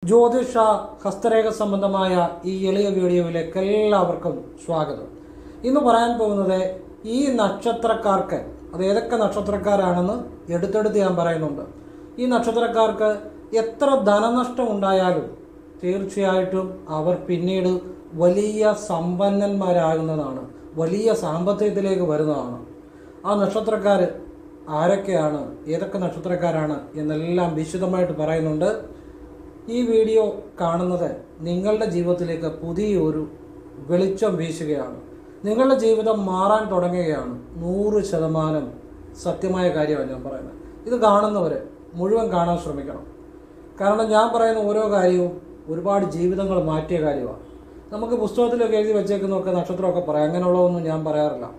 ജ്യോതിഷ ഹസ്തരേഖ സംബന്ധമായ ഈ എളിയ വീഡിയോയിലേക്ക് എല്ലാവർക്കും സ്വാഗതം. ഇന്ന് പറയാൻ പോകുന്നത് ഈ നക്ഷത്രക്കാർക്ക്, അത് ഏതൊക്കെ നക്ഷത്രക്കാരാണെന്ന് എടുത്തെടുത്ത് ഞാൻ പറയുന്നുണ്ട്. ഈ നക്ഷത്രക്കാർക്ക് എത്ര ധനനഷ്ടം ഉണ്ടായാലും തീർച്ചയായിട്ടും അവർ പിന്നീട് വലിയ സമ്പന്നന്മാരാകുന്നതാണ്, വലിയ സാമ്പത്തികത്തിലേക്ക് വരുന്നതാണ്. ആ നക്ഷത്രക്കാർ ആരൊക്കെയാണ്, ഏതൊക്കെ നക്ഷത്രക്കാരാണ് എന്നെല്ലാം വിശദമായിട്ട് പറയുന്നുണ്ട്. ഈ വീഡിയോ കാണുന്നത് നിങ്ങളുടെ ജീവിതത്തിലേക്ക് പുതിയൊരു വെളിച്ചം വീശുകയാണ്. നിങ്ങളുടെ ജീവിതം മാറാൻ തുടങ്ങുകയാണ്. 100% സത്യമായ കാര്യമാണ് ഞാൻ പറയുന്നത്. ഇത് കാണുന്നവർ മുഴുവൻ കാണാൻ ശ്രമിക്കണം. കാരണം ഞാൻ പറയുന്ന ഓരോ കാര്യവും ഒരുപാട് ജീവിതങ്ങൾ മാറ്റിയ കാര്യമാണ്. നമുക്ക് പുസ്തകത്തിലൊക്കെ എഴുതി വെച്ചേക്കുന്നതൊക്കെ നക്ഷത്രമൊക്കെ പറയാം, അങ്ങനെയുള്ളതൊന്നും ഞാൻ പറയാറില്ല.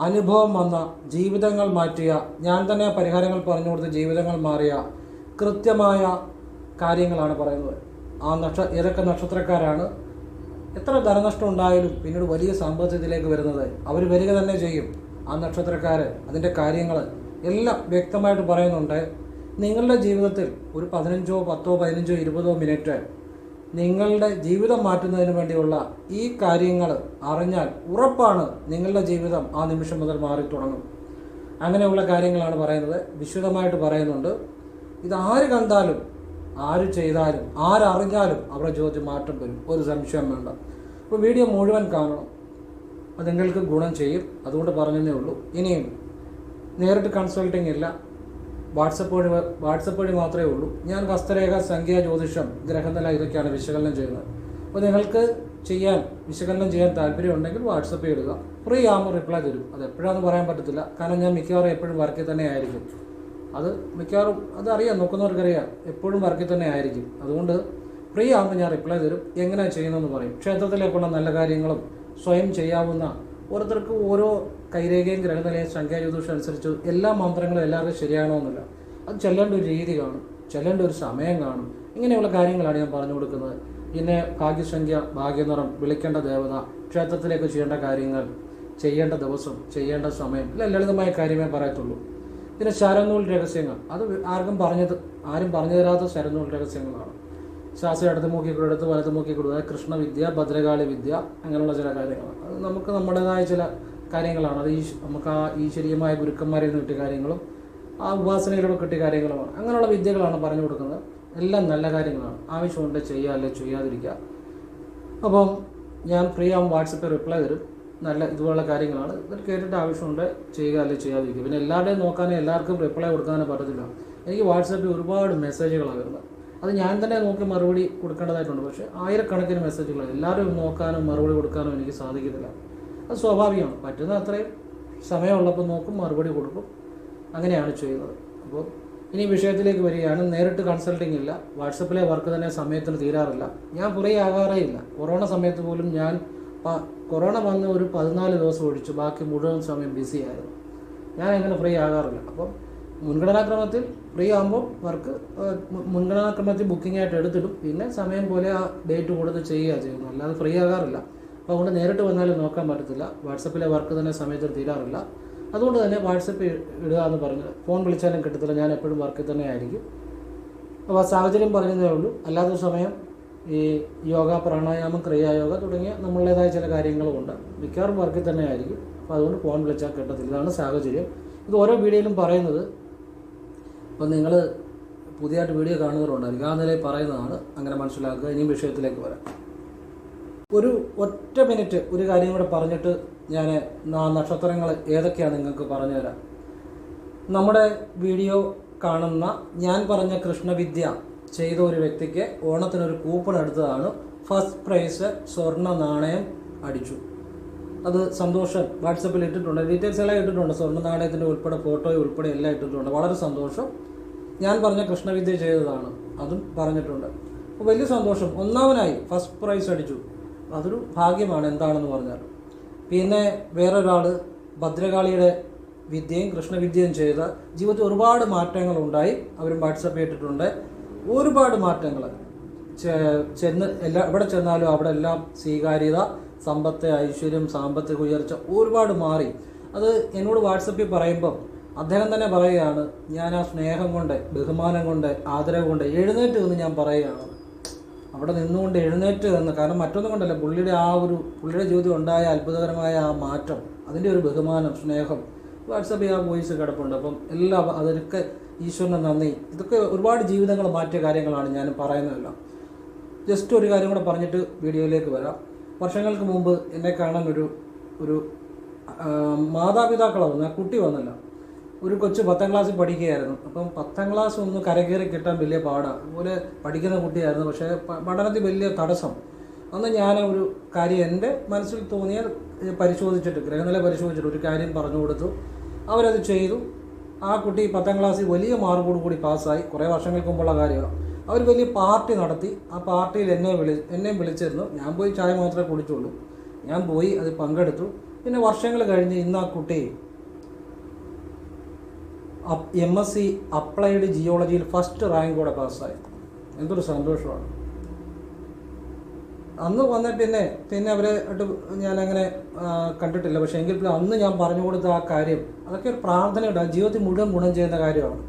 അനുഭവം വന്ന, ജീവിതങ്ങൾ മാറ്റിയ, ഞാൻ തന്നെ പരിഹാരങ്ങൾ പറഞ്ഞു കൊടുത്ത് ജീവിതങ്ങൾ മാറിയ കൃത്യമായ കാര്യങ്ങളാണ് പറയുന്നത്. ഏതൊക്കെ നക്ഷത്രക്കാരാണ് എത്ര ധനനഷ്ടം ഉണ്ടായാലും പിന്നീട് വലിയ സാമ്പത്തികത്തിലേക്ക് വരുന്നത്, അവർ വരിക തന്നെ ചെയ്യും. ആ നക്ഷത്രക്കാർ അതിൻ്റെ കാര്യങ്ങൾ എല്ലാം വ്യക്തമായിട്ട് പറയുന്നുണ്ട്. നിങ്ങളുടെ ജീവിതത്തിൽ ഒരു 15, 10, 15, 20 മിനിറ്റ് നിങ്ങളുടെ ജീവിതം മാറ്റുന്നതിന് വേണ്ടിയുള്ള ഈ കാര്യങ്ങൾ അറിഞ്ഞാൽ ഉറപ്പാണ് നിങ്ങളുടെ ജീവിതം ആ നിമിഷം മുതൽ മാറി തുടങ്ങും. അങ്ങനെയുള്ള കാര്യങ്ങളാണ് പറയുന്നത്, വിശദമായിട്ട് പറയുന്നുണ്ട്. ഇത് ആര് കണ്ടാലും, ആര് ചെയ്താലും, ആരറിഞ്ഞാലും അവരുടെ ജീവിതത്തിൽ മാറ്റം വരും, ഒരു സംശയം വേണ്ട. അപ്പോൾ വീഡിയോ മുഴുവൻ കാണണം, അത് നിങ്ങൾക്ക് ഗുണം ചെയ്യും. അതുകൊണ്ട് പറഞ്ഞതേ ഉള്ളൂ. ഇനിയും നേരിട്ട് കൺസൾട്ടിങ് ഇല്ല, വാട്സപ്പ് വഴി മാത്രമേ ഉള്ളൂ. ഞാൻ ഹസ്തരേഖ, സംഖ്യ, ജ്യോതിഷം, ഗ്രഹനില ഇതൊക്കെയാണ് വിശകലനം ചെയ്യുന്നത്. അപ്പോൾ നിങ്ങൾക്ക് വിശകലനം ചെയ്യാൻ താല്പര്യമുണ്ടെങ്കിൽ വാട്സപ്പ് ഇടുക. ഫ്രീ ആകുമ്പോൾ റിപ്ലൈ തരും. അത് എപ്പോഴാണെന്ന് പറയാൻ പറ്റത്തില്ല, കാരണം ഞാൻ മിക്കവാറും എപ്പോഴും വർക്കിൽ തന്നെ ആയിരിക്കും. അതറിയാം, നോക്കുന്നവർക്കറിയാം, എപ്പോഴും വർക്കിൽ തന്നെ ആയിരിക്കും. അതുകൊണ്ട് ഫ്രീ ആകുമ്പോൾ ഞാൻ റിപ്ലൈ തരും. എങ്ങനെയാണ് ചെയ്യുന്നതെന്ന് പറയും. ക്ഷേത്രത്തിലേക്കുള്ള നല്ല കാര്യങ്ങളും സ്വയം ചെയ്യാവുന്ന, ഓരോരുത്തർക്കും ഓരോ കൈരേഖയും ഗ്രഹനിലയും സംഖ്യാജ്യോതിഷം അനുസരിച്ച് എല്ലാ മന്ത്രങ്ങളും എല്ലാവർക്കും ശരിയാകണമെന്നില്ല. അത് ചെല്ലേണ്ട ഒരു രീതി കാണും, ചെല്ലേണ്ട ഒരു സമയം കാണും. ഇങ്ങനെയുള്ള കാര്യങ്ങളാണ് ഞാൻ പറഞ്ഞു കൊടുക്കുന്നത്. പിന്നെ ഭാഗ്യസംഖ്യ, ഭാഗ്യനിറം, വിളിക്കേണ്ട ദേവത, ക്ഷേത്രത്തിലേക്ക് ചെയ്യേണ്ട കാര്യങ്ങൾ, ചെയ്യേണ്ട ദിവസം, ചെയ്യേണ്ട സമയം, ലളിതമായ കാര്യമേ പറയത്തുള്ളൂ. പിന്നെ ശരനൂൽ രഹസ്യങ്ങൾ, അത് ആരും പറഞ്ഞു തരാത്ത ശരനൂൽ രഹസ്യങ്ങളാണ്. ശാസ്ത്രം ഇടത്ത് മൂക്കിക്കൊടുത്ത് വലത്ത് മൂക്കിക്കൊടുത്ത്, കൃഷ്ണവിദ്യ, ഭദ്രകാളി വിദ്യ, അങ്ങനെയുള്ള ചില കാര്യങ്ങൾ. അത് നമുക്ക് നമ്മുടേതായ ചില കാര്യങ്ങളാണ്. അത് നമുക്ക് ആ ഈശ്വരീയമായ ഗുരുക്കന്മാരിൽ നിന്ന് കിട്ടിയ കാര്യങ്ങളും ആ ഉപാസനയിലൂടെ കിട്ടിയ കാര്യങ്ങളുമാണ്. അങ്ങനെയുള്ള വിദ്യകളാണ് പറഞ്ഞു കൊടുക്കുന്നത്. എല്ലാം നല്ല കാര്യങ്ങളാണ്. ആവശ്യമുണ്ട് ചെയ്യുക, അല്ലെ ചെയ്യാതിരിക്കുക. അപ്പം ഞാൻ ഫ്രീ ആകുമ്പോൾ വാട്സപ്പിൽ റിപ്ലൈ തരും. നല്ല ഇതുപോലുള്ള കാര്യങ്ങളാണ്. ഇതൊക്കെ കേട്ടിട്ട് ആവശ്യമുണ്ട് ചെയ്യുക, അല്ലെങ്കിൽ ചെയ്യാതിരിക്കുക. പിന്നെ എല്ലാവരുടെയും നോക്കാനേ, എല്ലാവർക്കും റിപ്ലൈ കൊടുക്കാനേ പറ്റത്തില്ല. എനിക്ക് വാട്സാപ്പിൽ ഒരുപാട് മെസ്സേജുകളാണ് വരുന്നത്. അത് ഞാൻ തന്നെ നോക്കി മറുപടി കൊടുക്കേണ്ടതായിട്ടുണ്ട്. പക്ഷേ ആയിരക്കണക്കിന് മെസ്സേജുകളാണ്. എല്ലാവരും നോക്കാനും മറുപടി കൊടുക്കാനും എനിക്ക് സാധിക്കത്തില്ല. അത് സ്വാഭാവികമാണ്. പറ്റുന്ന അത്രയും സമയമുള്ളപ്പോൾ നോക്കും, മറുപടി കൊടുക്കും. അങ്ങനെയാണ് ചെയ്യുന്നത്. അപ്പോൾ ഇനി വിഷയത്തിലേക്ക് വരികയാണ്. നേരിട്ട് കൺസൾട്ടിങ് ഇല്ല. വാട്സപ്പിലെ വർക്ക് തന്നെ സമയത്തിന് തീരാറില്ല. ഞാൻ ഫ്രീ ആകാറേ ഇല്ല. കൊറോണ സമയത്ത് പോലും ഞാൻ കൊറോണ വന്ന് ഒരു 14 ദിവസം ഒഴിച്ചു, ബാക്കി മുഴുവൻ സമയം ബിസി ആയിരുന്നു. ഞാൻ അങ്ങനെ ഫ്രീ ആകാറില്ല. അപ്പം മുൻഗണനാക്രമത്തിൽ ഫ്രീ ആകുമ്പോൾ വർക്ക് മുൻഗണനാക്രമത്തിൽ ബുക്കിംഗ് ആയിട്ട് എടുത്തിടും. പിന്നെ സമയം പോലെ ആ ഡേറ്റ് കൊടുത്ത് ചെയ്യുന്നു. അല്ലാതെ ഫ്രീ ആകാറില്ല. അപ്പോൾ അതുകൊണ്ട് നേരിട്ട് വന്നാലും നോക്കാൻ പറ്റത്തില്ല. വാട്സപ്പിലെ വർക്ക് തന്നെ സമയത്തിൽ തീരാറില്ല. അതുകൊണ്ട് തന്നെ വാട്സപ്പ് ഇടുക എന്ന് പറഞ്ഞ് ഫോൺ വിളിച്ചാലും കിട്ടത്തില്ല. ഞാൻ എപ്പോഴും വർക്കിൽ തന്നെ ആയിരിക്കും. അപ്പോൾ ആ സാഹചര്യം പറഞ്ഞതേ ഉള്ളൂ. അല്ലാത്ത സമയം ഈ യോഗ, പ്രാണായാമം, ക്രിയായോഗ തുടങ്ങിയ നമ്മളുടേതായ ചില കാര്യങ്ങളുമുണ്ട്. മിക്കവാറും വർക്കിൽ തന്നെ ആയിരിക്കും. അപ്പോൾ അതുകൊണ്ട് ഫോൺ വിളിച്ചാൽ കിട്ടത്തില്ല. ഇതാണ് സാഹചര്യം. ഇത് ഓരോ വീഡിയോയിലും പറയുന്നത്. അപ്പം നിങ്ങൾ പുതിയതായിട്ട് വീഡിയോ കാണുന്നവരുണ്ടായിരിക്കും. ആ നിലയിൽ പറയുന്നതാണ്, അങ്ങനെ മനസ്സിലാക്കുക. ഇനിയും വിഷയത്തിലേക്ക് വരാം. ഒരു ഒറ്റ മിനിറ്റ് ഒരു കാര്യം കൂടെ പറഞ്ഞിട്ട് ഞാൻ നക്ഷത്രങ്ങൾ ഏതൊക്കെയാണ് നിങ്ങൾക്ക് പറഞ്ഞു തരാം. നമ്മുടെ വീഡിയോ കാണുന്ന ഞാൻ പറഞ്ഞ കൃഷ്ണവിദ്യ ചെയ്ത ഒരു വ്യക്തിക്ക് ഓണത്തിനൊരു കൂപ്പൺ എടുത്തതാണ്. ഫസ്റ്റ് പ്രൈസ് സ്വർണ്ണ നാണയം അടിച്ചു. അത് സന്തോഷം. വാട്സപ്പിൽ ഇട്ടിട്ടുണ്ട്, ഡീറ്റെയിൽസ് എല്ലാം ഇട്ടിട്ടുണ്ട്. സ്വർണ്ണ നാണയത്തിൻ്റെ ഉൾപ്പെടെ ഫോട്ടോയും ഉൾപ്പെടെ എല്ലാം ഇട്ടിട്ടുണ്ട്. വളരെ സന്തോഷം. ഞാൻ പറഞ്ഞ കൃഷ്ണവിദ്യ ചെയ്തതാണ്, അതും പറഞ്ഞിട്ടുണ്ട്. അപ്പോൾ വലിയ സന്തോഷം. ഒന്നാമനായി ഫസ്റ്റ് പ്രൈസ് അടിച്ചു. അതൊരു ഭാഗ്യമാണ് എന്താണെന്ന് പറഞ്ഞാൽ. പിന്നെ വേറൊരാൾ ഭദ്രകാളിയുടെ വിദ്യയും കൃഷ്ണവിദ്യയും ചെയ്ത ജീവിതത്തിൽ ഒരുപാട് മാറ്റങ്ങളുണ്ടായി. അവരും വാട്സപ്പ് ഇട്ടിട്ടുണ്ട്. ഒരുപാട് മാറ്റങ്ങൾ എവിടെ ചെന്നാലും അവിടെ എല്ലാം സ്വീകാര്യത, സമ്പത്ത്, ഐശ്വര്യം, സാമ്പത്തിക ഉയർച്ച ഒരുപാട് മാറി. അത് എന്നോട് വാട്സപ്പിൽ പറയുമ്പം അദ്ദേഹം തന്നെ പറയുകയാണ്, ഞാൻ ആ സ്നേഹം കൊണ്ട്, ബഹുമാനം കൊണ്ട്, ആദരവ് കൊണ്ട് എഴുന്നേറ്റ് നിന്ന് ഞാൻ പറയുകയാണ്. അവിടെ നിന്നുകൊണ്ട് എഴുന്നേറ്റ് നിന്ന്, കാരണം മറ്റൊന്നും കൊണ്ടല്ല, പുള്ളിയുടെ ജീവിതം ഉണ്ടായ അത്ഭുതകരമായ ആ മാറ്റം, അതിൻ്റെ ഒരു ബഹുമാനം, സ്നേഹം വാട്സപ്പിൽ ആ വോയിസ് കിടപ്പുണ്ട്. അപ്പം എല്ലാം അതൊക്കെ ഈശ്വരന് നന്ദി. ഇതൊക്കെ ഒരുപാട് ജീവിതങ്ങൾ മാറ്റിയ കാര്യങ്ങളാണ് ഞാൻ പറയുന്നതെല്ലാം. ജസ്റ്റ് ഒരു കാര്യം കൂടെ പറഞ്ഞിട്ട് വീഡിയോയിലേക്ക് വരാം. വർഷങ്ങൾക്ക് മുമ്പ് എന്നെ കാണാൻ ഒരു മാതാപിതാക്കളെ വന്നു, ആ കുട്ടി വന്നില്ല. ഒരു കൊച്ചു 10ാം ക്ലാസ്സിൽ പഠിക്കുകയായിരുന്നു. അപ്പം 10ാം ക്ലാസ് ഒന്ന് കരകയറി കിട്ടാൻ വലിയ പാടാണ്. അതുപോലെ പഠിക്കുന്ന കുട്ടിയായിരുന്നു, പക്ഷേ പഠനത്തിൽ വലിയ തടസ്സം. അന്ന് ഞാൻ ഒരു കാര്യം എൻ്റെ മനസ്സിൽ തോന്നിയാൽ പരിശോധിച്ചിട്ട്, ഗ്രഹനില പരിശോധിച്ചിട്ട് ഒരു കാര്യം പറഞ്ഞു കൊടുത്തു. അവരത് ചെയ്തു. ആ കുട്ടി 10ാം ക്ലാസ്സിൽ വലിയ മാർക്കോട് കൂടി പാസ്സായി. കുറേ വർഷങ്ങൾക്ക് മുമ്പുള്ള കാര്യമാണ്. അവർ വലിയ പാർട്ടി നടത്തി. ആ പാർട്ടിയിൽ എന്നെയും വിളിച്ചിരുന്നു. ഞാൻ പോയി ചായ മാത്രമേ കുടിച്ചുള്ളൂ. ഞാൻ പോയി അത് പങ്കെടുത്തു. പിന്നെ വർഷങ്ങൾ കഴിഞ്ഞ് ഇന്ന് ആ കുട്ടി MSc അപ്ലൈഡ് ജിയോളജിയിൽ ഫസ്റ്റ് റാങ്കോടെ പാസ്സായി. എന്തൊരു സന്തോഷമാണ്. അന്ന് വന്ന പിന്നെ അവരെ ഞാനങ്ങനെ കണ്ടിട്ടില്ല. പക്ഷേ എങ്കിൽ അന്ന് ഞാൻ പറഞ്ഞു കൊടുത്ത ആ കാര്യം, അതൊക്കെ ഒരു പ്രാർത്ഥനയുടെ ജീവിതത്തിൽ മുഴുവൻ ഗുണം ചെയ്യുന്ന കാര്യമാണ്.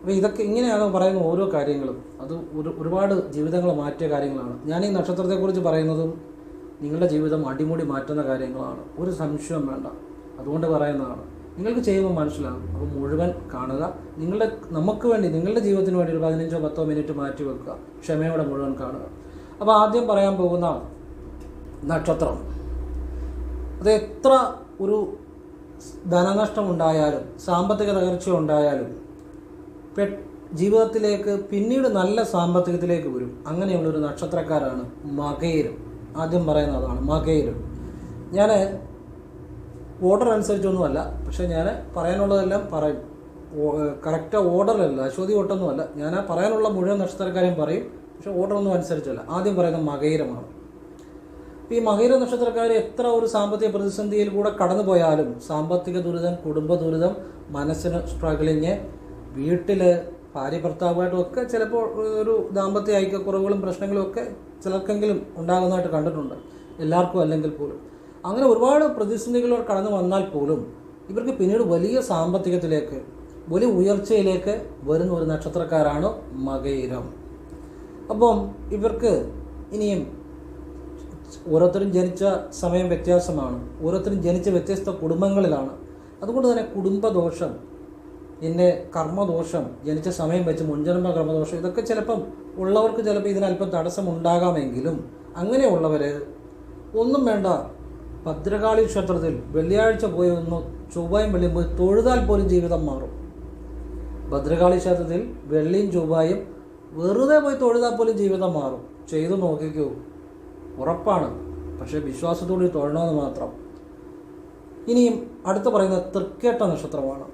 അപ്പോൾ ഇതൊക്കെ ഇങ്ങനെയാണ് പറയുന്ന ഓരോ കാര്യങ്ങളും. അത് ഒരുപാട് ജീവിതങ്ങൾ മാറ്റിയ കാര്യങ്ങളാണ്. ഞാൻ ഈ നക്ഷത്രത്തെക്കുറിച്ച് പറയുന്നതും നിങ്ങളുടെ ജീവിതം അടിമുടി മാറ്റുന്ന കാര്യങ്ങളാണ്, ഒരു സംശയം വേണ്ട. അതുകൊണ്ട് പറയുന്നതാണ്. നിങ്ങൾക്ക് ചെയ്യുമ്പോൾ മനസ്സിലാകും. അപ്പോൾ മുഴുവൻ കാണുക. നമുക്ക് വേണ്ടി, നിങ്ങളുടെ ജീവിതത്തിന് വേണ്ടി ഒരു 15 or 10 മിനിറ്റ് മാറ്റി വെക്കുക. ക്ഷമയോടെ മുഴുവൻ കാണുക. അപ്പോൾ ആദ്യം പറയാൻ പോകുന്ന നക്ഷത്രം, അത് എത്ര ഒരു ധനനഷ്ടം ഉണ്ടായാലും സാമ്പത്തിക തകർച്ച ഉണ്ടായാലും ജീവിതത്തിലേക്ക് പിന്നീട് നല്ല സാമ്പത്തികത്തിലേക്ക് വരും. അങ്ങനെയുള്ളൊരു നക്ഷത്രക്കാരാണ് മകയിരം. ആദ്യം പറയുന്നതാണ് മകയിരം. ഞാൻ ഓർഡർ അനുസരിച്ചൊന്നുമല്ല, പക്ഷേ ഞാൻ പറയാനുള്ളതെല്ലാം പറയും. കറക്റ്റ് ഓർഡറിലല്ല, അശ്വതി ഒട്ടൊന്നുമല്ല. ഞാൻ പറയാനുള്ള മുഴുവൻ നക്ഷത്രക്കാരെയും പറയും, പക്ഷേ ഓർഡറൊന്നും അനുസരിച്ചല്ല. ആദ്യം പറയുന്നത് മകയിരമാണ്. ഈ മകയിര നക്ഷത്രക്കാർ എത്ര ഒരു സാമ്പത്തിക പ്രതിസന്ധിയിൽ കൂടെ കടന്നു പോയാലും, സാമ്പത്തിക ദുരിതം, കുടുംബ ദുരിതം, മനസ്സിന് സ്ട്രഗിളിങ്, വീട്ടിൽ ഭാര്യ ഭർത്താവുമായിട്ടും ഒക്കെ ചിലപ്പോൾ ഒരു ദാമ്പത്യ ഐക്യക്കുറവുകളും പ്രശ്നങ്ങളും ഒക്കെ ചിലർക്കെങ്കിലും ഉണ്ടാകുന്നതായിട്ട് കണ്ടിട്ടുണ്ട്. എല്ലാവർക്കും അല്ലെങ്കിൽ പോലും അങ്ങനെ ഒരുപാട് പ്രതിസന്ധികളോട് കടന്നു വന്നാൽ പോലും ഇവർക്ക് പിന്നീട് വലിയ സാമ്പത്തികത്തിലേക്ക്, വലിയ ഉയർച്ചയിലേക്ക് വരുന്ന ഒരു നക്ഷത്രക്കാരാണ് മകയിരം. അപ്പം ഇവർക്ക് ഇനിയും ഓരോരുത്തരും ജനിച്ച സമയം വ്യത്യാസമാണ്. ഓരോരുത്തരും ജനിച്ച വ്യത്യസ്ത കുടുംബങ്ങളിലാണ്. അതുകൊണ്ട് തന്നെ കുടുംബദോഷം, പിന്നെ കർമ്മദോഷം, ജനിച്ച സമയം വെച്ച് മുൻജന്മ കർമ്മദോഷം, ഇതൊക്കെ ചിലപ്പം ഉള്ളവർക്ക് ചിലപ്പോൾ ഇതിനല്പം തടസ്സം ഉണ്ടാകാമെങ്കിലും അങ്ങനെയുള്ളവർ ഒന്നും വേണ്ട, ഭദ്രകാളി ക്ഷേത്രത്തിൽ വെള്ളിയാഴ്ച പോയി ഒന്ന് ചൊവ്വായും വെള്ളിയും പോയി തൊഴുതാൽ പോലും ജീവിതം മാറും. ഭദ്രകാളി ക്ഷേത്രത്തിൽ വെള്ളിയും ചൊവ്വായും വെറുതെ പോയി തൊഴുതാൽ പോലും ജീവിതം മാറും. ചെയ്തു നോക്കിക്കൂ, ഉറപ്പാണ്. പക്ഷേ വിശ്വാസത്തോടെ തൊഴണമെന്ന് മാത്രം. ഇനിയും അടുത്ത് പറയുന്നത് തൃക്കേട്ട നക്ഷത്രമാണ്.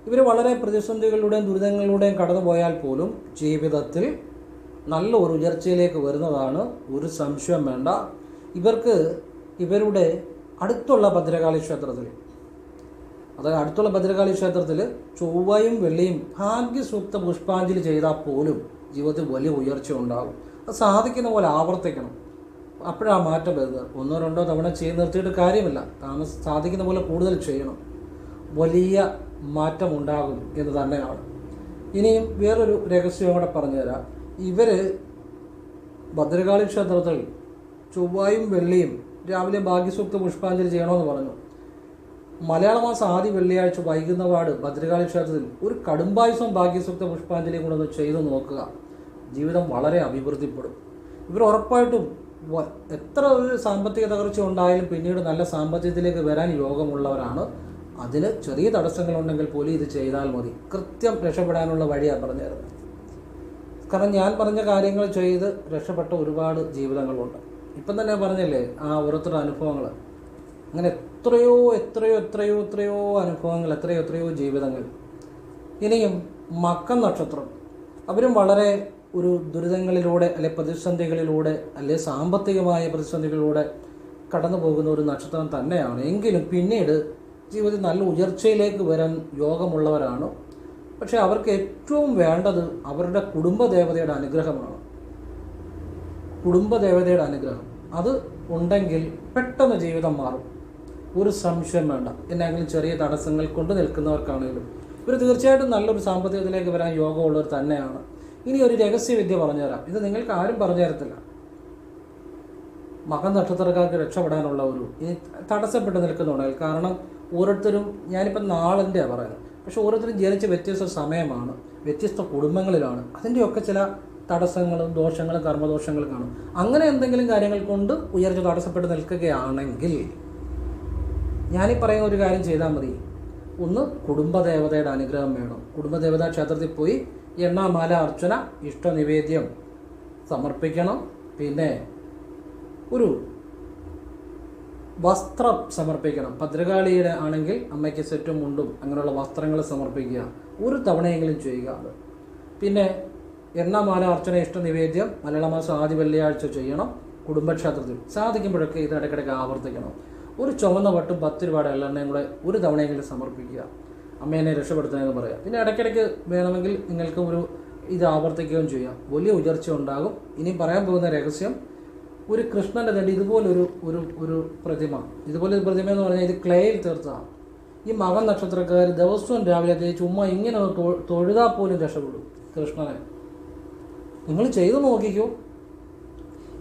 ഇവർ വളരെ പ്രതിസന്ധികളിലൂടെയും ദുരിതങ്ങളിലൂടെയും കടന്നു പോയാൽ പോലും ജീവിതത്തിൽ നല്ല ഒരു ഉയർച്ചയിലേക്ക് വരുന്നതാണ്, ഒരു സംശയം വേണ്ട. ഇവർക്ക് ഇവരുടെ അടുത്തുള്ള ഭദ്രകാളി ക്ഷേത്രത്തിൽ, അതായത് അടുത്തുള്ള ഭദ്രകാളി ക്ഷേത്രത്തിൽ ചൊവ്വയും വെള്ളിയും ഭാഗ്യസൂക്ത പുഷ്പാഞ്ജലി ചെയ്താൽ പോലും ജീവിതത്തിൽ വലിയ ഉയർച്ച ഉണ്ടാകും. അത് സാധിക്കുന്ന പോലെ ആവർത്തിക്കണം. അപ്പോഴാണ് മാറ്റം വരുന്നത്. 1-2 തവണ ചെയ്ത് നിർത്തിയിട്ട് കാര്യമില്ല. സാധിക്കുന്ന പോലെ കൂടുതൽ ചെയ്യണം. വലിയ മാറ്റം ഉണ്ടാകും എന്ന് തന്നെയാണ്. ഇനിയും വേറൊരു രഹസ്യം കൂടെ പറഞ്ഞുതരാം. ഇവർ ഭദ്രകാളി ക്ഷേത്രത്തിൽ ചൊവ്വായും വെള്ളിയും രാവിലെ ഭാഗ്യസൂക്ത പുഷ്പാഞ്ജലി ചെയ്യണമെന്ന് പറഞ്ഞു. മലയാള മാസം ആദ്യ വെള്ളിയാഴ്ച വൈകുന്നപാട് ഭദ്രകാളി ക്ഷേത്രത്തിൽ ഒരു കടുംബായുസം ഭാഗ്യസൂക്ത പുഷ്പാഞ്ജലിയും കൂടെ ഒന്ന് ചെയ്തു നോക്കുക. ജീവിതം വളരെ അഭിവൃദ്ധിപ്പെടും. ഇവർ ഉറപ്പായിട്ടും എത്ര ഒരു സാമ്പത്തിക തകർച്ച ഉണ്ടായാലും പിന്നീട് നല്ല സാമ്പത്തികത്തിലേക്ക് വരാൻ യോഗമുള്ളവരാണ്. അതിന് ചെറിയ തടസ്സങ്ങളുണ്ടെങ്കിൽ പോലും ഇത് ചെയ്താൽ മതി. കൃത്യം രക്ഷപ്പെടാനുള്ള വഴിയാണ് പറഞ്ഞു തരുന്നത്. കാരണം ഞാൻ പറഞ്ഞ കാര്യങ്ങൾ ചെയ്ത് രക്ഷപ്പെട്ട ഒരുപാട് ജീവിതങ്ങളുണ്ട്. ഇപ്പം തന്നെ പറഞ്ഞില്ലേ ആ ഓരോരുത്തരുടെ അനുഭവങ്ങൾ. അങ്ങനെ എത്രയോ അനുഭവങ്ങൾ, എത്രയോ ജീവിതങ്ങൾ. ഇനിയും മക്കം നക്ഷത്രം, അവരും വളരെ ഒരു ദുരിതങ്ങളിലൂടെ അല്ലെ പ്രതിസന്ധികളിലൂടെ അല്ലെ സാമ്പത്തികമായ പ്രതിസന്ധികളിലൂടെ കടന്നു പോകുന്ന ഒരു നക്ഷത്രം തന്നെയാണ്. എങ്കിലും പിന്നീട് ജീവിതത്തിൽ നല്ല ഉയർച്ചയിലേക്ക് വരാൻ യോഗമുള്ളവരാണ്. പക്ഷേ അവർക്ക് ഏറ്റവും വേണ്ടത് അവരുടെ കുടുംബദേവതയുടെ അനുഗ്രഹമാണ്. കുടുംബദേവതയുടെ അനുഗ്രഹം അത് ഉണ്ടെങ്കിൽ പെട്ടെന്ന് ജീവിതം മാറും. ഒരു സംശയം വേണ്ട. എന്നെങ്കിലും ചെറിയ തടസ്സങ്ങൾ കൊണ്ട് നിൽക്കുന്നവർക്കാണെങ്കിലും ഇവർ തീർച്ചയായിട്ടും നല്ലൊരു സാമ്പത്തികത്തിലേക്ക് വരാൻ യോഗമുള്ളവർ തന്നെയാണ്. ഇനി ഒരു രഹസ്യവിദ്യ പറഞ്ഞുതരാം. ഇത് നിങ്ങൾക്ക് ആരും പറഞ്ഞു തരത്തില്ല. മകം നക്ഷത്രക്കാർക്ക് രക്ഷപ്പെടാനുള്ള ഇനി തടസ്സപ്പെട്ട് നിൽക്കുന്നുണ്ടെങ്കിൽ, കാരണം ഓരോരുത്തരും, ഞാനിപ്പോൾ നാളിൻ്റെയാണ് പറയുന്നത്, പക്ഷെ ഓരോരുത്തരും ജനിച്ച വ്യത്യസ്ത സമയമാണ്, വ്യത്യസ്ത കുടുംബങ്ങളിലാണ്. അതിൻ്റെയൊക്കെ ചില തടസ്സങ്ങളും ദോഷങ്ങളും കർമ്മദോഷങ്ങളും കാണും. അങ്ങനെ എന്തെങ്കിലും കാര്യങ്ങൾ കൊണ്ട് ഉയർച്ച തടസ്സപ്പെട്ട് നിൽക്കുകയാണെങ്കിൽ ഞാനീ പറയുന്ന ഒരു കാര്യം ചെയ്താൽ മതി. ഒന്ന്, കുടുംബദേവതയുടെ അനുഗ്രഹം വേണം. കുടുംബദേവതാ ക്ഷേത്രത്തിൽ പോയി എണ്ണാമാല അർച്ചന, ഇഷ്ടനിവേദ്യം സമർപ്പിക്കണം. പിന്നെ ഒരു വസ്ത്രം സമർപ്പിക്കണം. ഭദ്രകാളിയുടെ ആണെങ്കിൽ അമ്മയ്ക്ക് സെറ്റും മുണ്ടും അങ്ങനെയുള്ള വസ്ത്രങ്ങൾ സമർപ്പിക്കുക. ഒരു തവണയെങ്കിലും ചെയ്യുക അത്. പിന്നെ എണ്ണാമാല അർച്ചന, ഇഷ്ടനിവേദ്യം മലയാള മാസം ആദ്യ വെള്ളിയാഴ്ച ചെയ്യണം കുടുംബക്ഷേത്രത്തിൽ. സാധിക്കുമ്പോഴൊക്കെ ഇത് ഇടയ്ക്കിടയ്ക്ക് ആവർത്തിക്കണം. ഒരു ചുവന്ന വട്ടും 10 രൂപയുടെ എള്ളെണ്ണയും കൂടെ ഒരു തവണയെങ്കിലും സമർപ്പിക്കുക. അമ്മേനെ രക്ഷപ്പെടുത്തണമെന്ന് പറയാം. പിന്നെ ഇടയ്ക്കിടയ്ക്ക് വേണമെങ്കിൽ നിങ്ങൾക്ക് ഇത് ആവർത്തിക്കുകയും ചെയ്യാം. വലിയ ഉയർച്ച ഉണ്ടാകും. ഇനി പറയാൻ പോകുന്ന രഹസ്യം, ഒരു കൃഷ്ണൻ്റെ തടി ഇതുപോലൊരു ഒരു പ്രതിമ, ഇതുപോലൊരു പ്രതിമ എന്ന് പറഞ്ഞാൽ ഇത് ക്ലേയിൽ തീർത്തതാണ്. ഈ മകം നക്ഷത്രക്കാർ ദിവസവും രാവിലെ ചുമ്മാ ഇങ്ങനെ തൊഴുതാൽ പോലും രക്ഷപ്പെടും കൃഷ്ണനെ. നിങ്ങൾ ചെയ്തു നോക്കിക്കോ.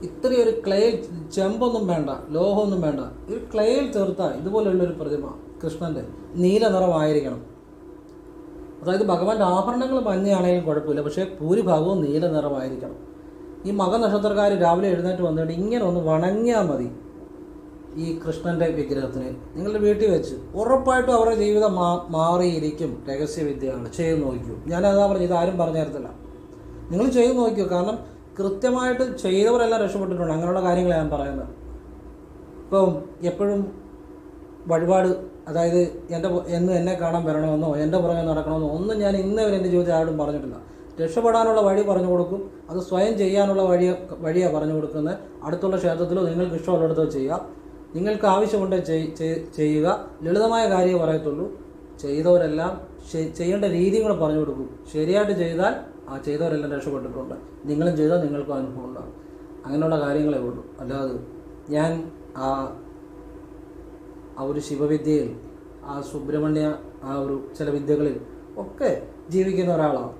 ഇത്രയൊരു ക്ലേയിൽ, ചെമ്പൊന്നും വേണ്ട, ലോഹമൊന്നും വേണ്ട, ഒരു ക്ലേയിൽ തീർത്ത ഇതുപോലുള്ളൊരു പ്രതിമ കൃഷ്ണൻ്റെ നീല നിറമായിരിക്കണം. അതായത് ഭഗവാന്റെ ആഭരണങ്ങൾ മഞ്ഞയാണെങ്കിലും കുഴപ്പമില്ല, പക്ഷേ ഭൂരിഭാഗവും നീല നിറമായിരിക്കണം. ഈ മക നക്ഷത്രക്കാർ രാവിലെ എഴുന്നേറ്റ് വന്നിട്ട് ഇങ്ങനെ ഒന്ന് വണങ്ങിയാൽ മതി ഈ കൃഷ്ണൻ്റെ വിഗ്രഹത്തിന് നിങ്ങളുടെ വീട്ടിൽ വെച്ച്. ഉറപ്പായിട്ടും അവരുടെ ജീവിതം മാറിയിരിക്കും. രഹസ്യവിദ്യയാണ്, ചെയ്ത് നോക്കൂ. ഞാനതാ പറഞ്ഞു, ഇതാരും പറഞ്ഞു തരത്തില്ല. നിങ്ങൾ ചെയ്ത് നോക്കൂ. കാരണം കൃത്യമായിട്ട് ചെയ്തവരെല്ലാം രക്ഷപ്പെട്ടിട്ടുണ്ട്. അങ്ങനെയുള്ള കാര്യങ്ങൾ ഞാൻ പറയുന്നത്. ഇപ്പം എപ്പോഴും വഴിപാട്, അതായത് എന്നെ കാണാൻ വരണമെന്നോ എൻ്റെ പുറകെ നടക്കണമെന്നോ ഒന്നും ഞാൻ ഇന്നവരെ എൻ്റെ ജീവിതത്തിൽ ആരോടും പറഞ്ഞിട്ടില്ല. രക്ഷപ്പെടാനുള്ള വഴി പറഞ്ഞു കൊടുക്കും. അത് സ്വയം ചെയ്യാനുള്ള വഴിയാണ് പറഞ്ഞു കൊടുക്കുന്നത്. അടുത്തുള്ള ക്ഷേത്രത്തിലോ നിങ്ങൾക്ക് ഇഷ്ടമുള്ളിടത്തോ ചെയ്യുക. നിങ്ങൾക്ക് ആവശ്യമുണ്ട് ചെയ്യുക. ലളിതമായ കാര്യമേ പറയത്തുള്ളൂ. ചെയ്തവരെല്ലാം ചെയ്യേണ്ട രീതിയും കൂടെ പറഞ്ഞു കൊടുക്കും. ശരിയായിട്ട് ചെയ്താൽ ആ ചെയ്തവരെല്ലാം രക്ഷപ്പെട്ടിട്ടുണ്ട്. നിങ്ങളും ചെയ്താൽ നിങ്ങൾക്കും അനുഭവം ഉണ്ടാകും. അങ്ങനെയുള്ള കാര്യങ്ങളേ ഉള്ളൂ. അല്ലാതെ ഞാൻ ആ ഒരു ശിവവിദ്യയിൽ, ആ സുബ്രഹ്മണ്യ ചില വിദ്യകളിൽ ഒക്കെ ജീവിക്കുന്ന ഒരാളാണ്.